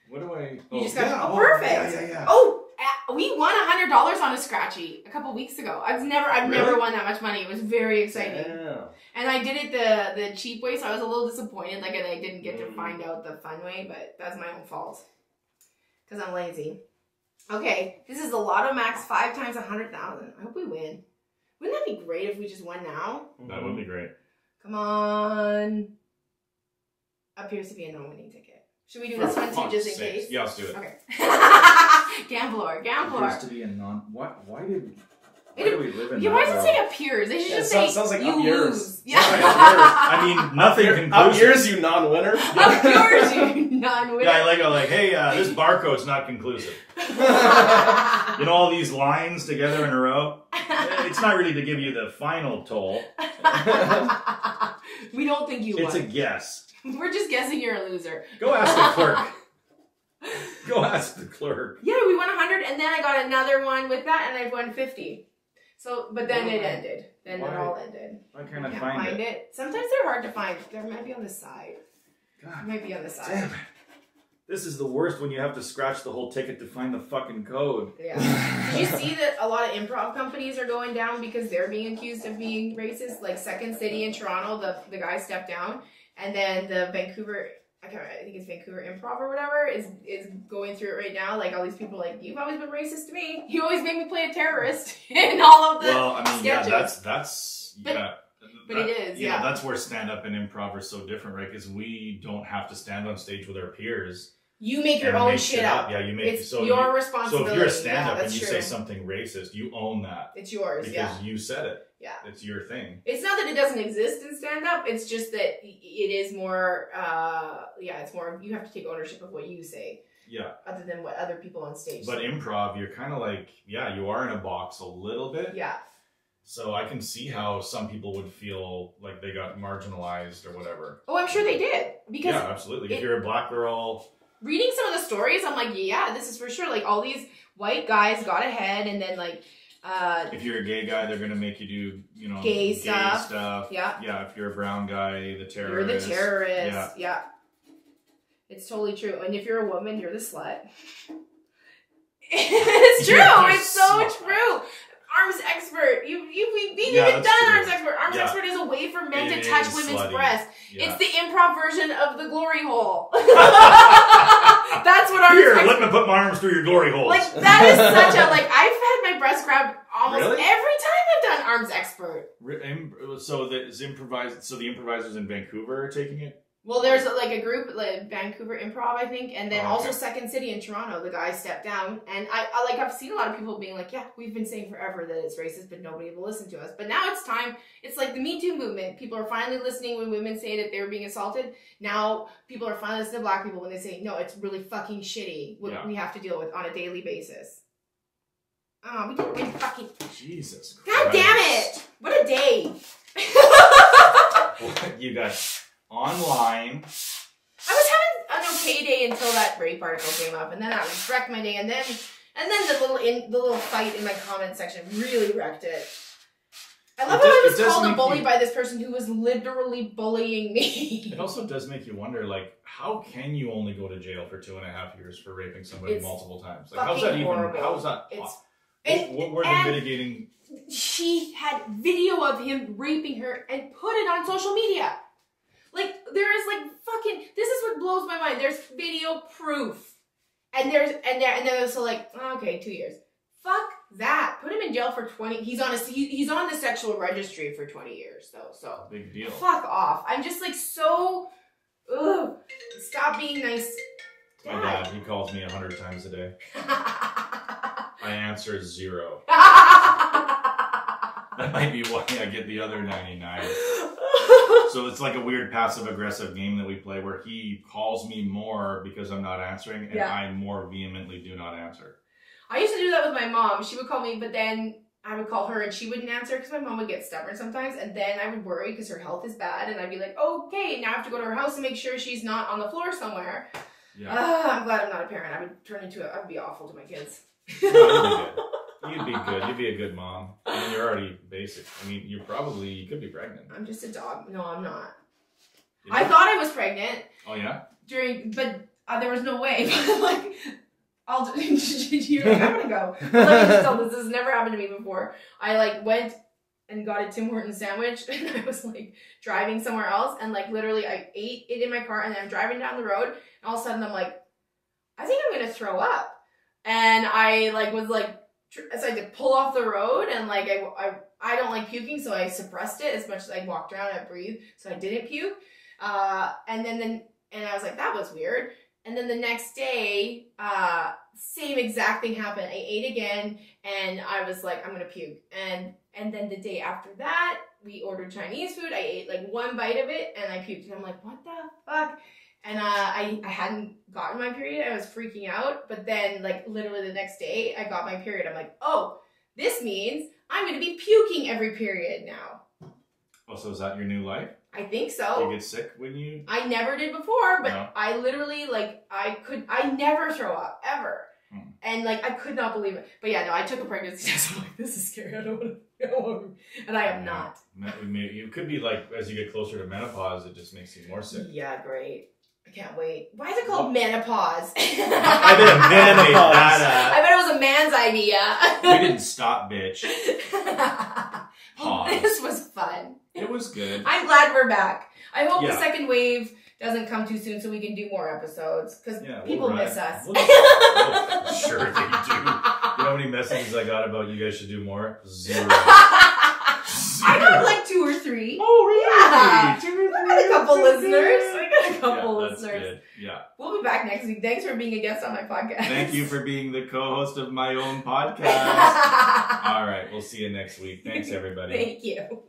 What do I? You just got perfect. Yeah. Oh, we won $100 on a scratchy a couple weeks ago. I've never won that much money. It was very exciting. Yeah. And I did it the cheap way, so I was a little disappointed. Like, and I didn't get to find out the fun way, but that's my own fault because I'm lazy. Okay, this is the Lotto Max 5 times 100,000. I hope we win. Wouldn't that be great if we just won now? That would be great. Come on. Appears to be a no-winning ticket. Should we do this one too, just in case? Yeah, let's do it. Okay. Gambler. Appears to be a Why do we live in? Yeah, why does it say appears? They should just say sounds like you lose. Yeah. I mean, nothing conclusive. Up yours, you non-winner. Up yours, you non-winner. Yeah, I like, hey, this barcode's not conclusive. You know all these lines together in a row? It's not really to give you the final toll. We don't think you won. It's a guess. We're just guessing you're a loser. Go ask the clerk. Go ask the clerk. Yeah, we won 100, and then I got another one with that, and I won 50. So, but then it ended. Then it all ended. Why can't I find it? Sometimes they're hard to find. They might be on the side. God, it might be on the side. Damn it. This is the worst when you have to scratch the whole ticket to find the fucking code. Yeah. Did you see that a lot of improv companies are going down because they're being accused of being racist? Like Second City in Toronto, the guy stepped down, and then the Vancouver, I think it's Vancouver Improv or whatever, is going through it right now. Like all these people, like, you've always been racist to me. You always made me play a terrorist in all of the sketches. Yeah, but it is, you know, that's where stand-up and improv are so different, right? Because we don't have to stand on stage with our peers. You make your own shit up. Yeah, you make it's your responsibility. So if you're a stand-up and you say something racist, you own that. It's yours, because you said it. Yeah. It's your thing. It's not that it doesn't exist in stand-up. It's just that it is more, it's more, you have to take ownership of what you say. Yeah. Other than what other people on stage say. But improv, you're kind of like, you are in a box a little bit. Yeah. So I can see how some people would feel like they got marginalized or whatever. Oh, I'm sure they did. Because yeah, absolutely. If you're a black girl... Reading some of the stories, I'm like, yeah, this is for sure. Like, all these white guys got ahead, and then, like... if you're a gay guy, they're going to make you do, you know... Gay stuff. Yeah. Yeah, if you're a brown guy, the terrorist. You're the terrorist. Yeah. It's totally true. And if you're a woman, you're the slut. It's true. It's so true. Arms expert. We've even done true. arms expert. Arms expert is a way for men to touch women's slutty. breasts. Yeah. It's the improv version of the glory hole. That's what arms expert. Let me put my arms through your glory holes. Like, that is such a, like, I've had my breast grabbed almost really? every time I've done arms expert. So the improvisers in Vancouver are taking it? Well, there's like a group, like Vancouver Improv, I think, and then also Second City in Toronto. The guy stepped down, and I've seen a lot of people being like, "Yeah, we've been saying forever that it's racist, but nobody will listen to us." But now it's time. It's like the Me Too movement. People are finally listening when women say that they were being assaulted. Now people are finally listening to black people when they say, "No, it's really fucking shitty what we have to deal with on a daily basis." Oh, we didn't really fucking... Jesus Christ. God damn it! What a day! You got online. I was having an okay day until that rape article came up, and then I wrecked my day, and then the little fight in my comment section really wrecked it. I love how I was called a bully by this person who was literally bullying me. It also does make you wonder, like, how can you only go to jail for 2.5 years for raping somebody multiple times? Like, how's that even? Horrible. How is that? What were the mitigating? She had video of him raping her and put it on social media. Like, there is like fucking, this is what blows my mind. There's video proof. And then also like, okay, 2 years. Fuck that. Put him in jail for 20. He's on the sexual registry for 20 years though. So big deal. Fuck off. I'm just like so, ugh. Stop being nice. My dad, he calls me 100 times a day. I answer 0. That might be why I get the other 99. So it's like a weird passive-aggressive game that we play where he calls me more because I'm not answering, and I more vehemently do not answer. I used to do that with my mom. She would call me, but then I would call her and she wouldn't answer because my mom would get stubborn sometimes, and then I would worry because her health is bad, and I'd be like, okay, now I have to go to her house and make sure she's not on the floor somewhere. Yeah. I'm glad I'm not a parent. I would I would be awful to my kids. No, you'd be good. You'd be a good mom. I mean, you're already basic. I mean, you could be pregnant. I'm just a dog. No, I'm not. I thought I was pregnant. Oh, yeah? But there was no way. Like, I'm gonna go. Let me just tell this has never happened to me before. I like went and got a Tim Hortons sandwich, and I was like driving somewhere else, and like literally I ate it in my car, and then I'm driving down the road, and all of a sudden I'm like, I think I'm gonna throw up. And I like was like, so I had to pull off the road, and like I don't like puking, so I suppressed it as much as I walked around and breathed, so I didn't puke. And I was like, that was weird. And then the next day, same exact thing happened. I ate again, and I was like, I'm gonna puke. And then the day after that, we ordered Chinese food. I ate like one bite of it, and I puked. And I'm like, what the fuck? And I hadn't gotten my period. I was freaking out. But then, like, literally the next day, I got my period. I'm like, oh, this means I'm going to be puking every period now. Oh, so is that your new life? I think so. Do you get sick when you... I never did before, but no. I literally, like, I never throw up, ever. And, like, I could not believe it. But yeah, no, I took a pregnancy test. I'm like, this is scary. I don't want to go. And I am not. You could be, like, as you get closer to menopause, it just makes you more sick. Yeah, great. I can't wait. Why is it called menopause? I bet it was a man's idea. We didn't stop, bitch. Pause. This was fun. It was good. I'm glad we're back. I hope the second wave doesn't come too soon so we can do more episodes, because people miss us. Sure they do. You know how many messages I got about you guys should do more? 0. I got like 2 or 3. Oh, really? Yeah. I got a couple listeners. That's good. Yeah. We'll be back next week. Thanks for being a guest on my podcast. Thank you for being the co-host of my own podcast. All right. We'll see you next week. Thanks, everybody. Thank you.